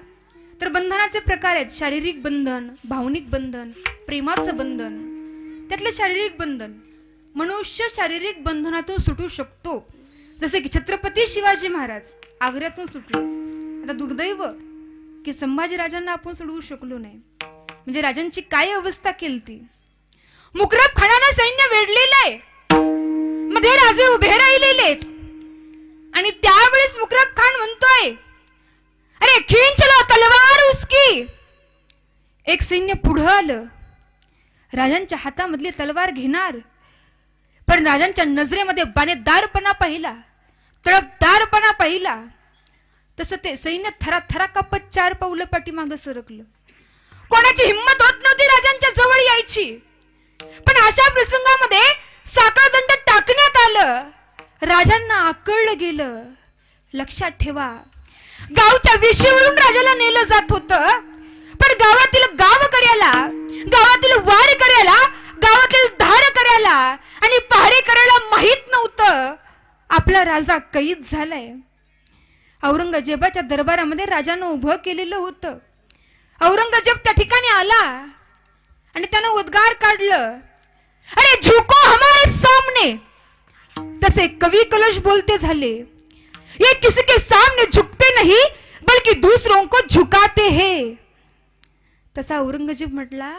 तर बंधनाचे प्रकार आहेत. शारीरिक बंधन, भावनिक बंधन, प्रेमाचं बंधन. त्यातलं शारीरिक बंधन, मनुष्य शारीरिक बंधनातून सुटू शकतो. जसे की छत्रपती शिवाजी महाराज आग्र्यातून सुटले. आता दुर्दैव की संभाजी राजांना आपण सोडवू शकलो नाही. म्हणजे राजांची काय अवस्था केली ती. मुकरब खानानं सैन्य वेढलेलं आहे, मध्ये राजे उभे राहिलेले आहेत आणि त्यावेळेस मुकरब खान म्हणतोय, अरे खींच लो तलवार उसकी. एक सैन्य पुढं आलं, राजांच्या हातामधली तलवार घेणार, पण राजांच्या नजरेमध्ये बाणेदारपणा पाहिला, तळपदारपणा पाहिला. तसं ते सैन्य थरा थरा कापत 4 पावलं पाठीमागं सरकलं. कोणाची हिंमत होत नव्हती राजांच्या जवळ यायची. पण अशा प्रसंगामध्ये साखळदंड टाकण्यात आलं. राजांना आकळलं गेलं. लक्षात ठेवा, गावच्या विशीवरून राजाला नेलं जात होतं, पण गावातील गावकऱ्याला, गावातील वार करायला, गावातील धार करायला आणि पहारे करायला माहित नव्हतं आपला राजा कैद झालाय. औरंगजेबाच्या दरबारामध्ये राजानं उभं केलेलं होतं. औरंगजेब त्या ठिकाणी आला आणि त्यानं उद्गार काढलं, अरे झुको हमारे सामने. तसे कवि कलश बोलते झाले, ये किसी के सामने झुकते नहीं बल्कि दूसरों को झुकाते हैं. तसा औरंगजेब म्हटला,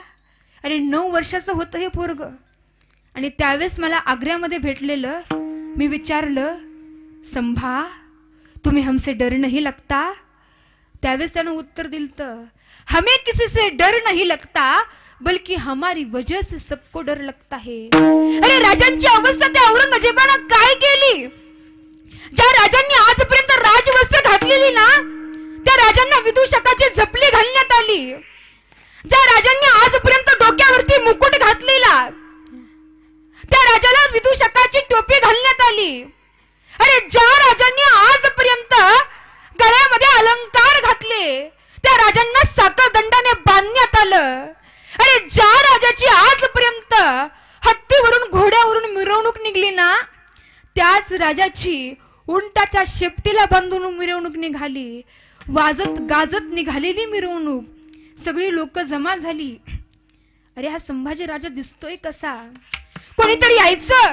अरे 9 वर्षाचं होतं हे पोरग आणि त्यावेळेस मला आग्र्यामध्ये भेटलेलं. मी विचारलं, संभा तुम्हें हमसे डर नहीं लगता. त्यावेळेस त्यानं उत्तर दिलं, हमें किसी से डर नहीं लगता बल्कि हमारी वजह से सबको डर लगता है. अरे राजांची अवस्था त्या औरंगजेबानं काय केली. ज्या राजांनी आजपर्यंत राजवस्त्र घातलेली ना, त्या राजांना विदूषकाची झपली घालण्यात आली. ज्या राजांनी आजपर्यंत डोक्यावरती मुकुट घातलेला, त्या राजाला विदूषकाची टोपी घालण्यात आली. अरे ज्या राजांनी आजपर्यंत गळ्यामध्ये अलंकार घातले, त्या राजांना साखळदंडाने बांधण्यात आलं. अरे ज्या राजाची आजपर्यंत हत्तीवरून घोड्यावरून मिरवणूक निघली ना, त्याच राजाची उंटाच्या शेपटीला बांधून मिरवणूक निघाली. वाजत गाजत निघालेली मिरवणूक. सगळी लोक जमा झाली. अरे हा संभाजी राजा दिसतोय कसा. कोणीतरी यायचं,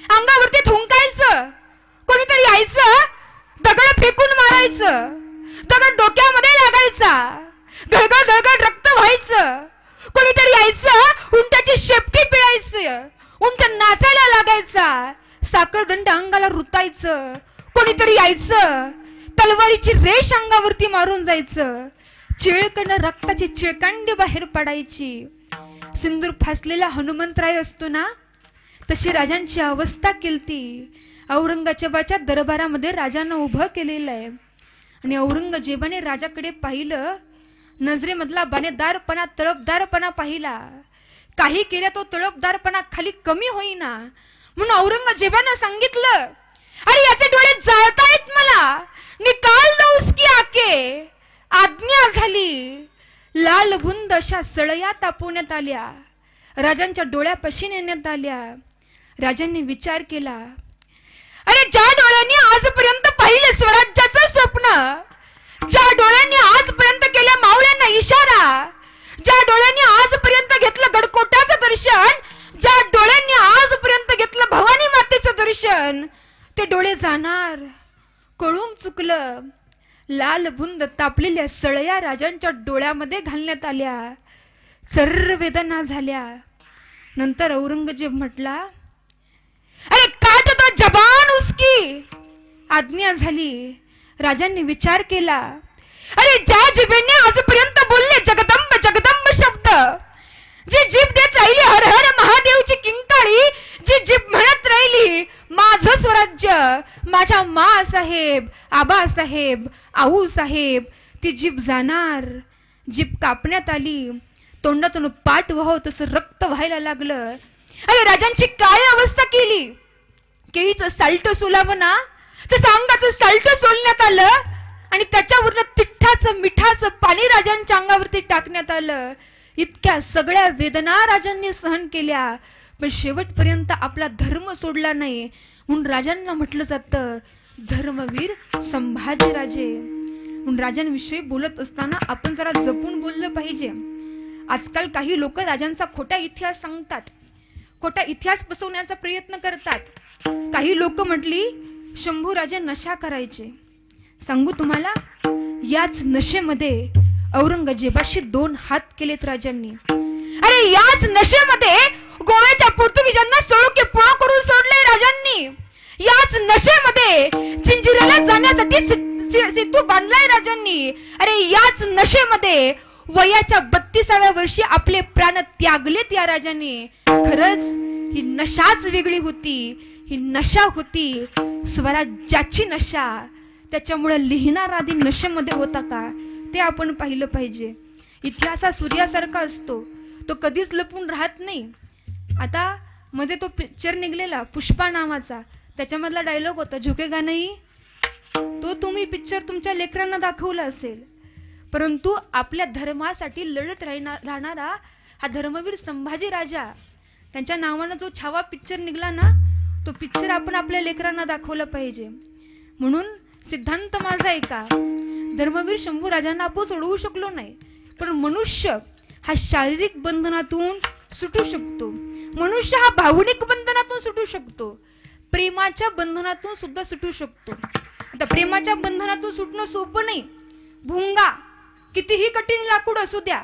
अंगावरती थुंकायचं, कोणीतरी यायचं, दगड फेकून मारायचं, दगड डोक्यामध्ये लागायचा, गळगळ गळगळ रक्त व्हायचं. कोणीतरी यायचं, उंटाची शेपटी पिळायचं, उंट नाचायला लागायचा, साखळदंड अंगाला रुतायचं. कोणीतरी यायचं, तलवारीची रेष अंगावरती मारून जायचं, चिळकण रक्ताची चिळकांडी बाहेर पडायची. सिंदूर फासलेला हनुमंतराय असतो ना, तशी राजांची अवस्था केलती. औरंगजेबाच्या दरबारामध्ये राजानं उभं केलेलं आहे आणि औरंगजेबाने राजाकडे पाहिलं. नजरेमधला बाणेदारपणा, तळपदारपणा पाहिला. काही केल्या तो तळपदारपणा खाली कमी होईना. म्हणून औरंगजेबानं सांगितलं, अरे याचे डोळे जळतायत, मला निकाल दो उसकी आके. आज्ञा झाली. लाल बुंद अशा सळया तापवण्यात आल्या, राजांच्या डोळ्यापाशी नेण्यात आल्या. राजांनी विचार केला, अरे ज्या डोळ्यांनी आजपर्यंत पाहिले स्वराज्याचं स्वप्न, ज्या डोळ्यांनी आजपर्यंत केल्या मावळ्यांना इशारा, ज्या डोळ्यांनी आजपर्यंत घेतलं गडकोटाचं दर्शन, ज्या डोळ्यांनी आजपर्यंत घेतलं भवानी मातेचं दर्शन, ते डोळे जाणार. कळून चुकलं. लाल बुंद तापलेल्या सळया राजांच्या डोळ्यामध्ये घालण्यात आल्या. सर्र वेदना झाल्या. नंतर औरंगजेब म्हटला, अरे काट तो जबान उसकी. आज्ञा झाली. राजांनी विचार केला, अरे ज्या जिभेने आजपर्यंत बोलले जगदंब जगदंब शब्द, जी जीभ देत राहिली हर हर महादेवची किंकाळी, जी जीभ म्हणत राहिली माझं स्वराज्य, माझ्या मा साहेब, आबा साहेब, आऊ साहेब, ती जीभ जाणार. जीभ कापण्यात आली. तोंडातून पाठ व्हावं तसं रक्त व्हायला लागलं. अरे राजांची काय अवस्था केली. केळीचं साल्ट सोलावं ना, तसं अंगाचं साल्ट सोलण्यात आलं आणि त्याच्यावरनं तिखटाचं मिठाचं पाणी राजांच्या अंगावरती टाकण्यात आलं. इतक्या सगळ्या वेदना राजांनी सहन केल्या, पण शेवटपर्यंत आपला धर्म सोडला नाही. म्हणून राजांना म्हटलं जातं धर्मवीर संभाजीराजे. म्हणून राजांविषयी बोलत असताना आपण जरा जपून बोललं पाहिजे. आजकाल काही लोक राजांचा खोटा इतिहास सांगतात, खोटा इतिहास पसरवण्याचा प्रयत्न करतात. काही लोक म्हटली शंभूराजे नशा करायचे. सांगू तुम्हाला, याच नशेमध्ये औरंगजेबाशी 2 हात केलेत राजांनी. अरे याच नशेमध्ये गोव्याच्या पोर्तुगीजांना सोळके पुळा करून सोडले राजांनी. याच नशेमध्ये जिंजिऱ्याला जाण्यासाठी सेतू बांधलाय राजांनी. अरे याच नशेमध्ये वयाच्या 32व्या वर्षी आपले प्राण त्यागलेत या राजांनी. खरंच ही नशाच वेगळी होती. ही नशा होती स्वराज्याची नशा. त्याच्यामुळे लिहिणारा आधी नशेमध्ये होता का ते आपण पाहिलं पाहिजे. इतिहास हा सूर्यासारखा असतो, तो कधीच लपून राहत नाही. आता मध्ये तो पिक्चर निघलेला पुष्पा नावाचा, त्याच्यामधला डायलॉग होता झुकेगा नाही. तो तुम्ही पिक्चर तुमच्या लेकरांना दाखवला असेल, परंतु आपल्या धर्मासाठी लढत राहणारा हा धर्मवीर संभाजी राजा, त्यांच्या नावानं जो छावा पिक्चर निघाला ना, तो पिक्चर आपण आपल्या लेकरांना दाखवला पाहिजे. म्हणून सिद्धांत माझा आहे का, धर्मवीर शंभूराजांना आपण सोडवू शकलो नाही, पण मनुष्य हा शारीरिक बंधनातून सुटू शकतो. मनुष्य हा भावनिक बंधनातून सुटू शकतो, प्रेमाच्या बंधनातून सुद्धा सुटू शकतो. आता प्रेमाच्या बंधनातून सुटणं सोपं नाही. भुंगा कितीही कठीण लाकूड असू द्या,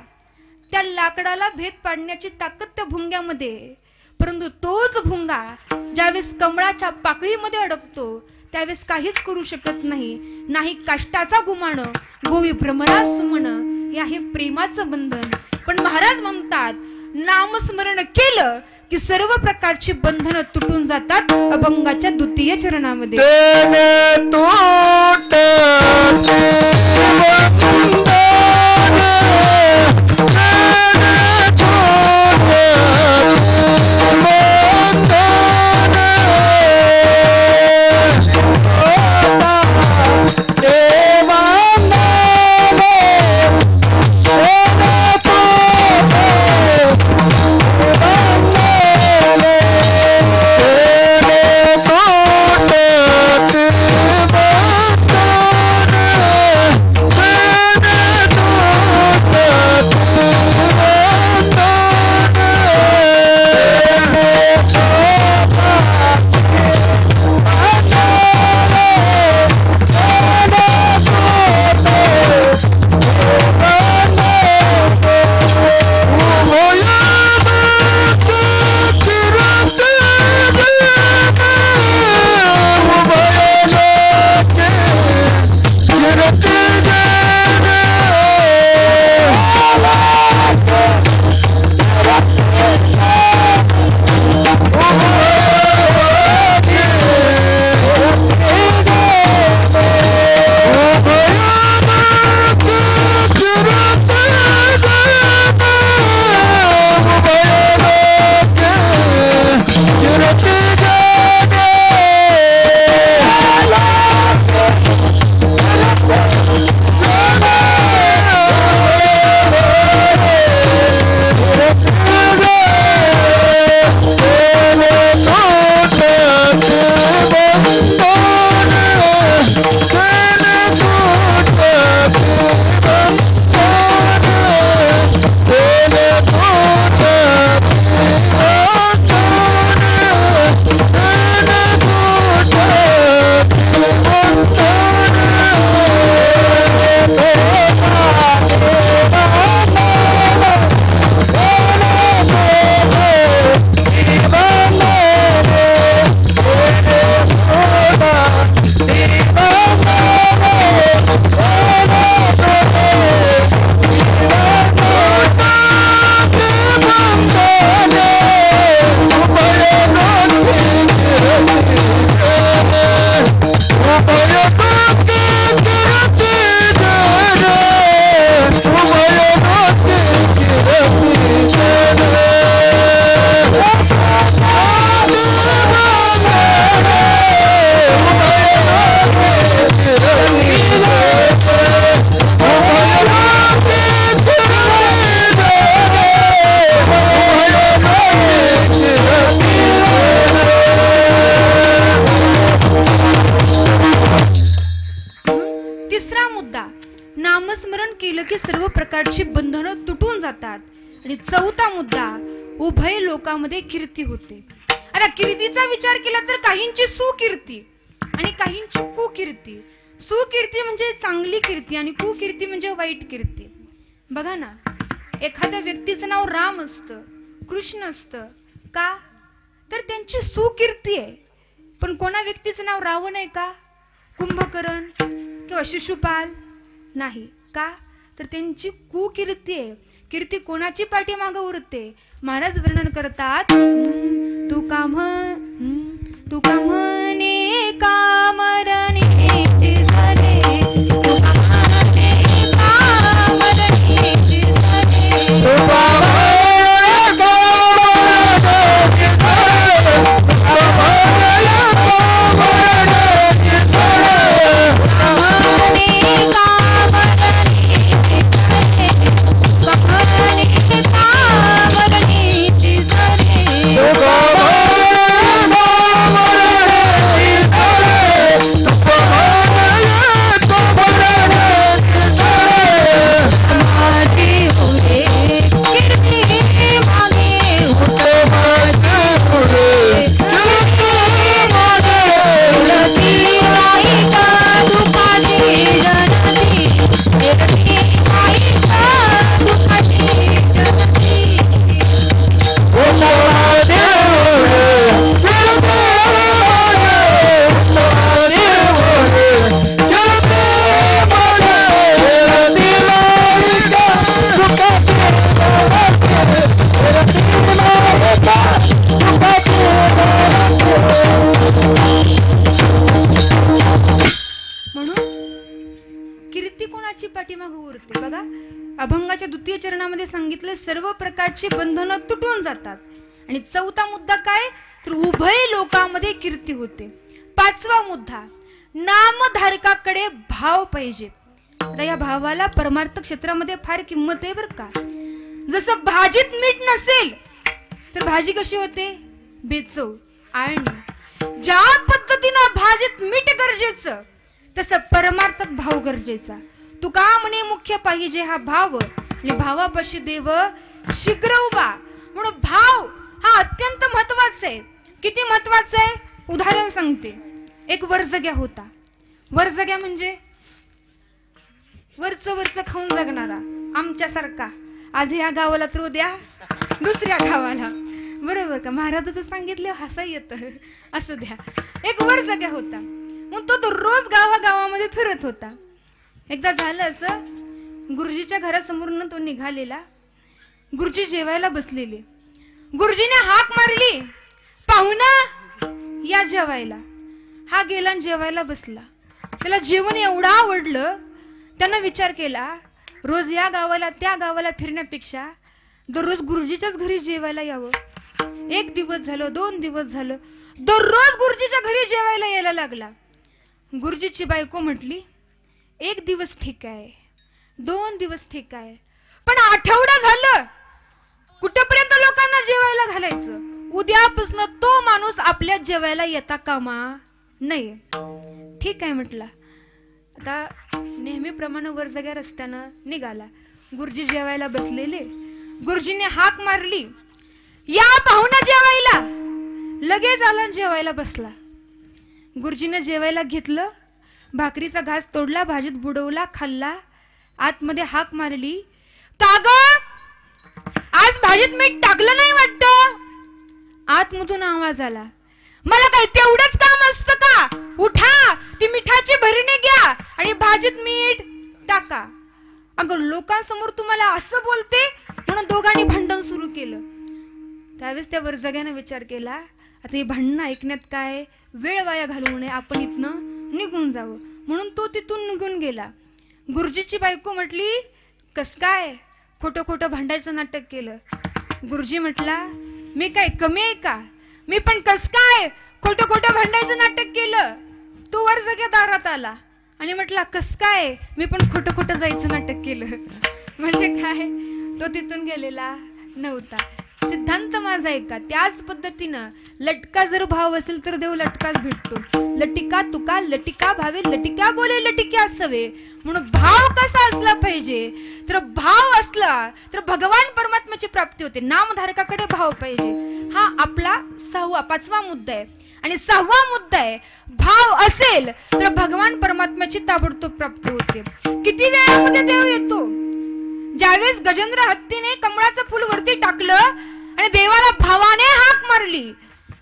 त्या लाकडाला भेद पाडण्याची ताकद त्या भुंग्यामध्ये. परंतु तोच भुंगा ज्यावेळेस कमळाच्या पाकळीमध्ये अडकतो त्यावेळेस काहीच करू शकत नाही. नाही काष्टाचा गुमान गोवी भ्रमरा सुमन, हे आहे प्रेमाचं बंधन. पण महाराज म्हणतात नामस्मरण केलं की सर्व प्रकारची बंधनं तुटून जातात. अभंगाच्या 2य चरणामध्ये चौथा मुद्दा, उभय लोकांमध्ये कीर्ती होते. आता कीर्तीचा विचार केला तर काहींची सुकीर्ती आणि काहींची कुकीर्ती. सुकीर्ती म्हणजे चांगली कीर्ती आणि कुकीर्ती म्हणजे वाईट कीर्ती. बघा ना, एखाद्या व्यक्तीचं नाव राम असतं, कृष्ण असतं, का तर त्यांची सुकीर्ती आहे. पण कोणा व्यक्तीचं नाव रावण आहे का, कुंभकर्ण किंवा शिशुपाल नाही, का तर त्यांची कुकीर्ती आहे. कीर्ती कोणाची पाठीमागं उरते. महाराज वर्णन करतात, तुका म्हणे कामरणीची झरे, तुका म्हणे कामरणीची झरे, तुका उरते. बघा, अभंगाच्या द्वितीय चरणामध्ये सांगितलं सर्व प्रकारची बंधनं तुटून जातात. आणि चौथा मुद्दा काय, तर उभय लोकांमध्ये कीर्ती होते. पाचवा मुद्दा, नामधारकाकडे भाव पाहिजे. आता या भावाला परमार्थ क्षेत्रामध्ये फार किंमत आहे बरं का. जसं भाजीत मीठ नसेल तर भाजी कशी होते, बेचव. आणि ज्या पद्धतीनं भाजीत मीठ गरजेचं तसं परमार्थात भाव गरजेचा. तुका म्हणे मुख्य पाहिजे हा भाव, आणि भावापाशी देव शीघ्र उभा. म्हणून भाव हा अत्यंत महत्वाचा आहे. किती महत्वाचा आहे, उदाहरण सांगते. एक वरजग्या होता. वरजग्या म्हणजे वरच खाऊन जगणारा, आमच्यासारखा. आज ह्या गावाला तर उद्या दुसऱ्या गावाला, बरोबर का. महाराजाचं सांगितलं हसा येत, असं द्या. एक वरजग्या होता. मग तो रोज गावागावामध्ये फिरत होता. एकदा झालं असं, गुरुजीच्या घरासमोरून तो निघालेला. गुरुजी जेवायला बसलेले. गुरुजीने हाक मारली, पाहुणा या जेवायला. हा गेला जेवायला बसला. त्याला जेवण एवढं आवडलं, त्यानं विचार केला रोज या गावाला त्या गावाला फिरण्यापेक्षा दररोज गुरुजीच्याच घरी जेवायला यावं. एक दिवस झालं, 2 दिवस झालं, दररोज गुरुजीच्या घरी जेवायला यायला लागला. गुरुजीची बायको म्हटली, 1 दिवस ठीक आहे, 2 दिवस ठीक आहे, पण आठवडा झालं कुठेपर्यंत लोकांना जेवायला घालायचं. उद्यापासून तो माणूस आपल्या जेवायला येता कामा नाही. ठीक आहे म्हटला. आता नेहमीप्रमाणे वरजग्या रस्त्यानं निघाला. गुरुजी जेवायला बसलेले. गुरुजीने हाक मारली, या पाहुणा जेवायला. लगेच आला जेवायला बसला. गुरुजीने जेवायला घेतलं, भाकरीचा घास तोडला, भाजीत बुडवला, खाल्ला. आतमध्ये हाक मारली, का ग आज भाजीत मीठ टाकलं नाही वाटतं. आतमधून आवाज आला, मला काय तेवढंच काम असतं का, उठा ती मिठाची भरणी घ्या आणि भाजीत मीठ टाका. अगं लोकांसमोर तुम्हाला असं बोलते, म्हणून दोघांनी भांडण सुरू केलं. त्यावेळेस त्या वरजग्याने विचार केला, आता हे भांडणं ऐकण्यात काय वेळ वाया घालवू नये, आपण इथनं निघून जावं. म्हणून तो तिथून निघून गेला. गुरुजीची बायको म्हटली, कस काय खोटं खोटं भांडायचं नाटक केलं. गुरुजी म्हटला, मी काय कमी आहे का, मी पण कस काय खोटं खोटं भांडायचं नाटक केलं. तो वरजग्या दारात आला आणि म्हटला, कस काय मी पण खोटं खोटं जायचं नाटक केलं. म्हणजे काय, तो तिथून गेलेला नव्हता. सिद्धांत माझा आहे का? त्याच पद्धतीनं लटका जर भाव असेल तर देव लटकाच भेटतो. लटिका तुका लटिका भावे लटिका बोले लटिके असावे. म्हणून भाव कसा असला पाहिजे? तर भाव असला तर भगवान परमात्म्याची प्राप्ती होते. नामधारकाकडे भाव पाहिजे. हा आपला पाचवा मुद्दा आहे. आणि सहावा मुद्दा आहे, भाव असेल तर भगवान परमात्म्याची ताबडतोब प्राप्ती होते. किती वेळामध्ये देव येतो? ज्यावेळेस गजेंद्र हत्तीने कमळाचं फुल वरती टाकलं आणि देवाला भावाने हाक मारली.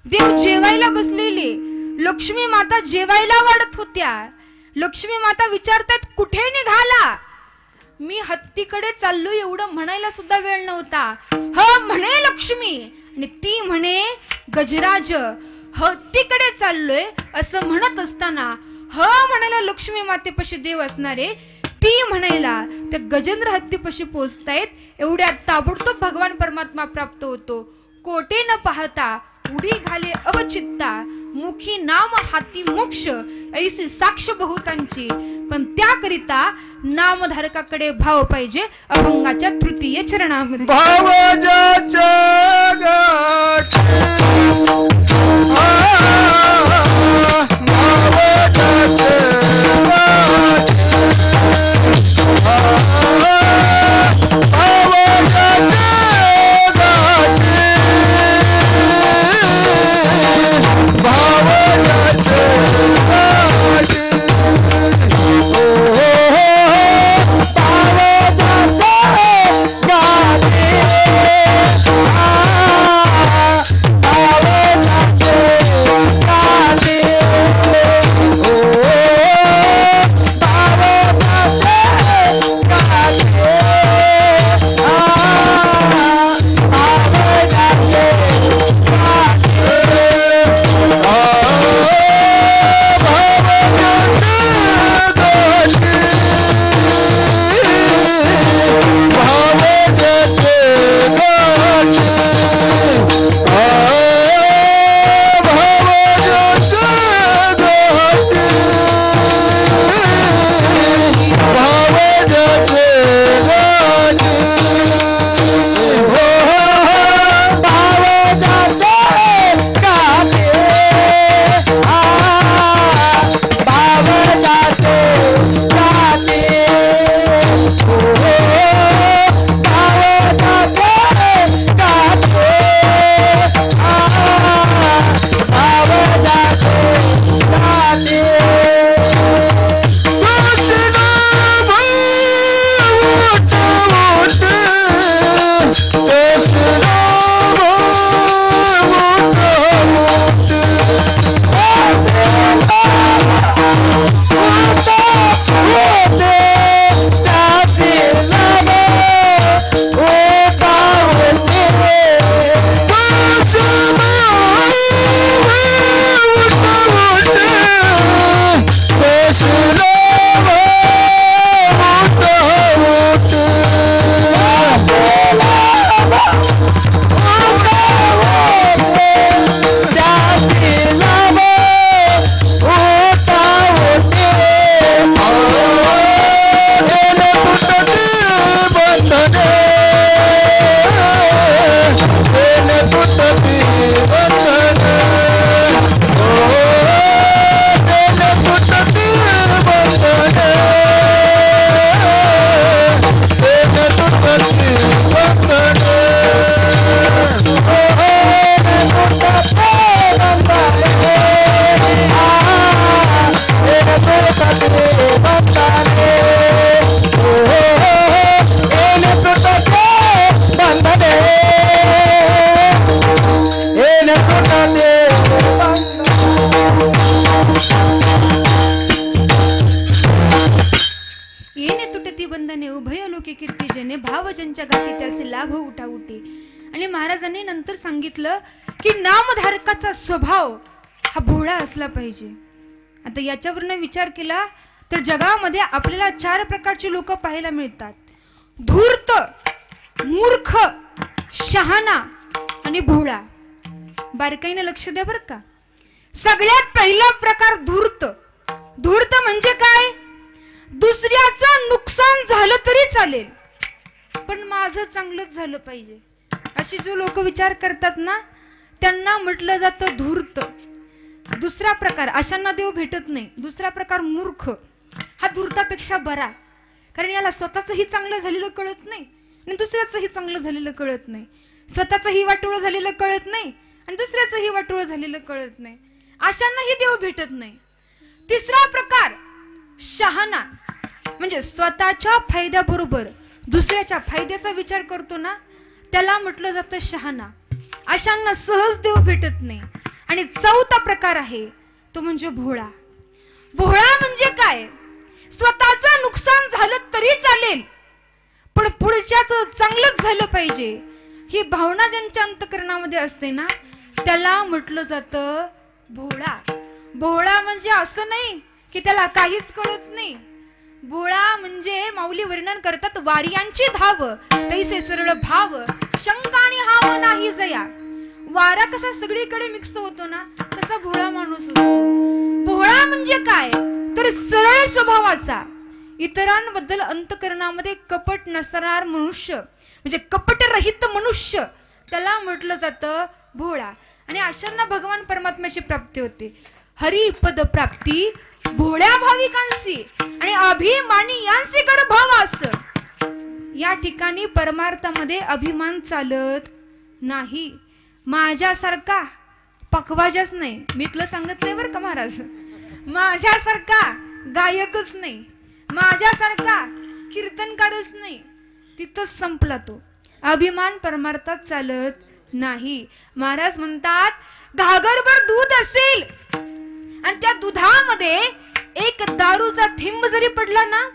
देव जेवायला बसलेले, लक्ष्मी माता जेवायला वाढत होत्या. लक्ष्मी माता विचारतात, कुठे निघाला? मी हत्तीकडे चाललो एवढं म्हणायला सुद्धा वेळ नव्हता. ह म्हणे लक्ष्मी, आणि ती म्हणे गजराज हत्तीकडे चाललोय असं म्हणत असताना ह म्हणायला लक्ष्मी मातेपाशी देव असणारे, ती म्हणायला त्या गजेंद्र हत्तीपाशी पोहोचतायत. एवढ्या ताबडतोब भगवान परमात्मा प्राप्त होतो. कोटे न पाहता उडी घाले अवचित्ता, मुखी नाम हाती मोक्ष, ऐसी साक्ष बहुतांची. पण त्याकरिता नामधारकाकडे भाव पाहिजे. अभंगाच्या तृतीय चरणामध्ये आणि महाराजांनी नंतर सांगितलं की नामधारकाचा स्वभाव हा भोळा असला पाहिजे. आता याच्यावरनं विचार केला तर जगामध्ये आपल्याला 4 प्रकारची लोक पाहायला मिळतात. धूर्त, मूर्ख, शहाणा आणि भोळा. बारकाईने लक्ष द्या बरं का. सगळ्यात पहिला प्रकार धूर्त. धूर्त म्हणजे काय? दुसऱ्याचं नुकसान झालं तरी चालेल पण माझं चांगलंच झालं पाहिजे. अशी जो लोक विचार करतात ना त्यांना म्हटलं जातं धूर्त. दुसरा प्रकार, अशांना देव भेटत नाही. दुसरा प्रकार मूर्ख. हा धूर्तापेक्षा बरा, कारण याला स्वतःचंही चांगलं झालेलं कळत नाही आणि दुसऱ्याचंही चांगलं झालेलं कळत नाही. स्वतःचंही वाटोळं झालेलं कळत नाही आणि दुसऱ्याचंही वाटोळं झालेलं कळत नाही. अशांनाही देव भेटत नाही. तिसरा प्रकार शहाणा, म्हणजे स्वतःच्या फायद्याबरोबर दुसऱ्याच्या फायद्याचा विचार करतो ना त्याला म्हटलं जातं शहाणा. अशांना सहज देव भेटत नाही. आणि चौथा प्रकार आहे तो म्हणजे भोळा. भोळा म्हणजे काय? स्वतःचं नुकसान झालं तरी चालेल पण पुढच्याचं चांगलंच झालं पाहिजे ही भावना ज्यांच्या अंतःकरणामध्ये असते ना त्याला म्हटलं जातं भोळा. भोळा म्हणजे असं नाही की त्याला काहीच कळत नाही. भोळा म्हणजे माऊली वर्णन करतात वारियांची धाव तैसे सरळ भाव शंका आणि हाव नाही जया. वारा कसा सगळीकडे मिक्स होतो ना तसा भोळा माणूस असतो. भोळा म्हणजे काय तर सरळ स्वभावाचा, इतरांबद्दल अंतःकरणामध्ये कपट नसणार मनुष्य म्हणजे कपटरहित मनुष्य त्याला म्हटलं जातं भोळा. आणि अशांना भगवान परमात्म्याची प्राप्ती होते. हरिपद प्राप्ती भोळ्या भाविकांशी आणि अभिमानी यांचे कर भावास. या ठिकाणी परमार्थामध्ये अभिमान चालत नाही. माझ्यासारखा पकवाजाच नाही, मी तुला सांगत नाही बरं का महाराज, माझ्यासारखा गायकच नाही, माझ्यासारखा कीर्तनकारच नाही, तिथंच संपला तो. अभिमान परमार्थात चालत नाही. महाराज म्हणतात घागरभर दूध असेल आणि त्या दुधामध्ये एक दारूचा थेंब जरी पडला ना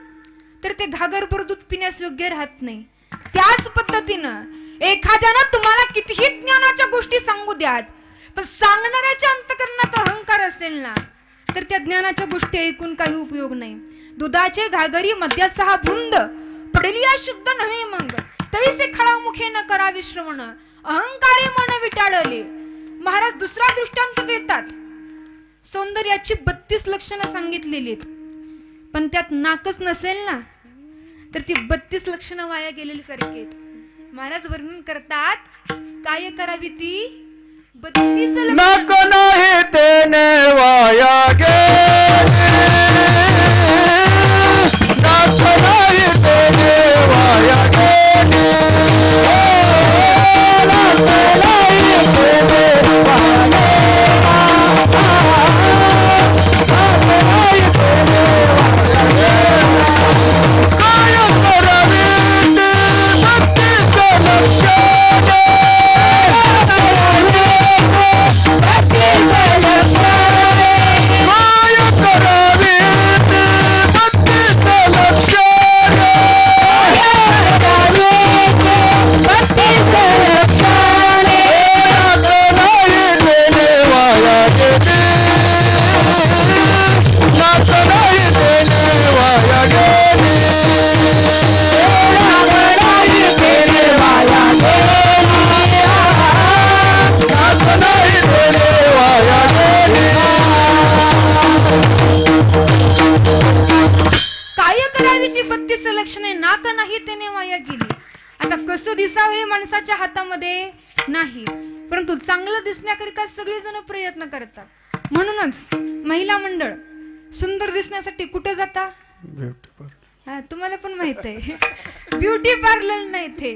तर ते घागरभर दूध पिण्यास योग्य राहत नाही. त्याच पद्धतीनं एखाद्यानं तुम्हाला कितीही ज्ञानाच्या गोष्टी सांगू द्यात पण सांगणाऱ्याच्या अंतःकरणात अहंकार असेल ना तर त्या ज्ञानाच्या गोष्टी ऐकून काही उपयोग नाही. दुधाचे घागरी मद्याचा हा भुंद पडलिया शुद्ध नव्हे मग तैसे खळामुखे न करावे श्रवण अहंकारे मन विटाळले. महाराज दुसरा दृष्टांत देतात. सौंदर्याची 32 लक्षणं सांगितलेली पण त्यात नाकच नसेल ना तर ती 32 लक्षणं वाया गेलेली सारखी आहेत. महाराज वर्णन करतात काय करावी ती 32 नाक नाही देणे वाया गेले, नाक नाही देणे वाया गेले, नाक नाही देणे वाया माणसाच्या हातामध्ये नाही परंतु चांगलं दिसण्याकरिता सगळेजण प्रयत्न करतात. म्हणूनच महिला मंडळ सुंदर दिसण्यासाठी कुठे जाता? तुम्हाला पण माहित आहे ब्युटी पार्लर नाही ते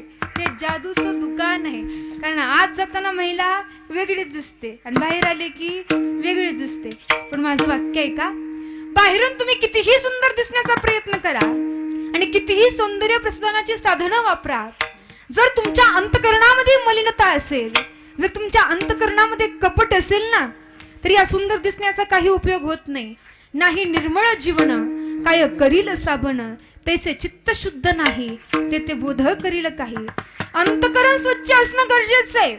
जादूचं दुकान आहे. कारण आज जाताना महिला वेगळीच दिसते आणि बाहेर आले की वेगळीच दिसते. पण माझं वाक्य आहे का बाहेरून तुम्ही कितीही सुंदर दिसण्याचा प्रयत्न करा आणि कितीही सौंदर्य प्रसाधनाची साधनं वापरा, जर तुमच्या अंतःकरणामध्ये मलिनता असेल, जर तुमच्या अंतःकरणामध्ये कपट असेल ना तर या सुंदर दिसण्याचा काही उपयोग होत नाही. नाही निर्मळ जीवन काय करील साबण तैसे चित्त शुद्ध नाही ते बोध करील काही. अंतःकरण स्वच्छ असणं गरजेचं आहे.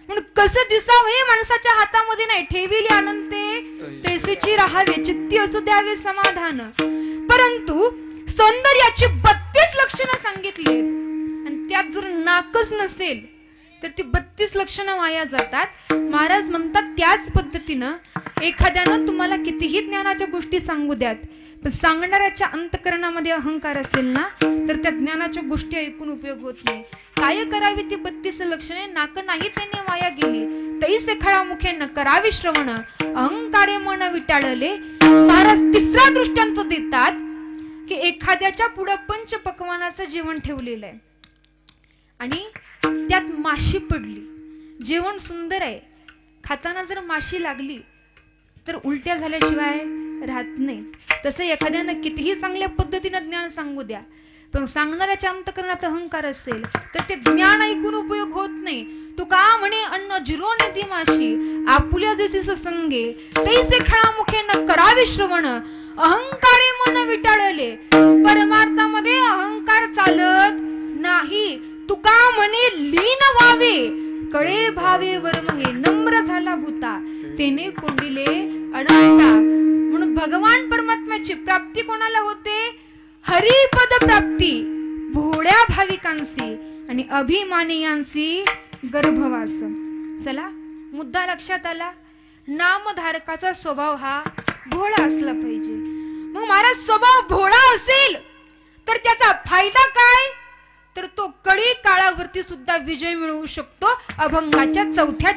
म्हणून कसं दिसावं हे माणसाच्या हातामध्ये नाही. ठेविले आनंदे तैसेची राहावे चित्ती असू द्यावे समाधान. परंतु सौंदर्याची 32 लक्षणं सांगितली आणि त्यात जर नाकच नसेल तर ती 32 लक्षणं वाया जातात. महाराज म्हणतात त्याच पद्धतीनं एखाद्यानं तुम्हाला कितीही ज्ञानाच्या गोष्टी सांगू द्यात पण सांगणाऱ्याच्या अंतःकरणामध्ये अहंकार असेल ना तर त्या ज्ञानाच्या गोष्टी ऐकून उपयोग होत नाही. काय करावी ती 32 लक्षणे, नाक नाही त्याने वाया गेली, तैसे खळा मुखे न करावी श्रवण, अहंकारे मन विटाळले. महाराज तिसरा दृष्टांत देतात की एखाद्याच्या पुढे पंच पक्वानाचं जेवण ठेवलेलं आहे आणि त्यात माशी पडली. जेवण सुंदर आहे, खाताना जर माशी लागली तर उलट्या झाल्याशिवाय राहत नाही. तसं एखाद्यानं कितीही चांगल्या पद्धतीनं ज्ञान सांगू द्या, पण सांगणाऱ्याच्या अंतःकरणात अहंकार असेल तर ते ज्ञान ऐकून उपयोग होत नाही. तू का म्हणे अन्न जिरोने ती माशी, आपुल्या जैसी सुसंगे, तैसे खळा मुखे न करावे श्रवण, अहंकारे मन विटाळले. परमार्थामध्ये अहंकार चालत नाही. तुका म्हणे लीन व्हावे, कळे भावे वर्म हे, नम्र झाला भूता, तेने कोंडिले अनंता. म्हणून भगवान परमात्म्याची प्राप्ती कोणाला होते? हरिपद प्राप्ती भोळ्या भाविकांसी आणि अभिमानियांसी गर्भवास. चला, मुद्दा लक्षात आला. नामधारकाचा स्वभाव हा भोळा असला पाहिजे. मग महाराज स्वभाव भोळा असेल तर त्याचा फायदा काय? तर तो कळी काळावरती सुद्धा विजय मिळवू शकतो. अभंगाच्या चौथ्या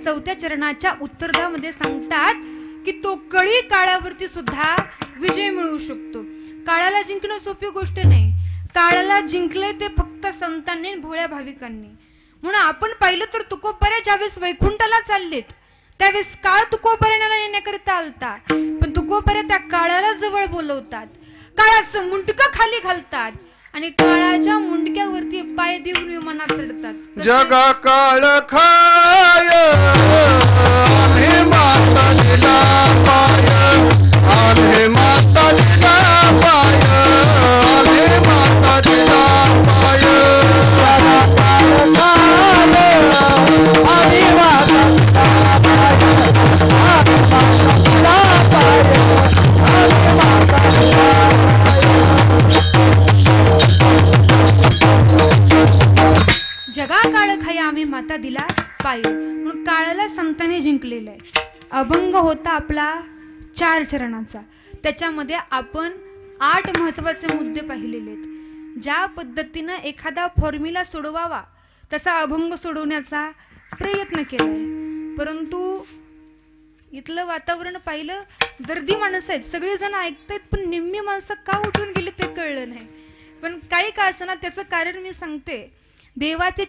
चौथ्या चरणाच्या उत्तरामध्ये सांगतात की तो कळी काळावरती सुद्धा विजय मिळवू शकतो. काळाला जिंकणं सोपी गोष्ट नाही. काळाला जिंकले ते फक्त संतांनी, भोळ्या भाविकांनी. म्हणून आपण पाहिलं तर तुकोबऱ्या ज्यावेळेस वैकुंठाला चाललेत त्यावेळेस काळ तुकोबऱ्याला येण्याकरिता आलता, पण तुकोबऱ्या त्या काळाला जवळ बोलवतात, काळाचं मुंडकं खाली घालतात आणि काळाच्या मुंडक्यावरती पाय देऊन विमानात चढतात. जगा काळ खाय आम्ही माता दिला पाय, आम्ही माता दिला पाय, आम्ही माता दिला पाय. जगा काळ खाय आम्ही माता दिला पाय, आम्ही माता दिला पाय, आम्ही माता दिला जगा काळ खाय आम्ही माता दिला पाय. म्हणून काळाला संतांनी जिंकलेलं आहे. अभंग होता आपला 4 चरणाचा. त्याच्यामध्ये आपण 8 महत्वाचे मुद्दे पाहिलेले आहेत. ज्या पद्धतीनं एखादा फॉर्म्युला सोडवावा तसा अभंग सोडवण्याचा प्रयत्न केलाय, परंतु इथलं वातावरण पाहिलं, दर्दी माणसं आहेत, सगळेजण ऐकतायत, पण निम्मी माणसं का उठून गेली ते कळलं नाही. पण काही का असं ना, त्याचं कारण मी सांगते. देवाचे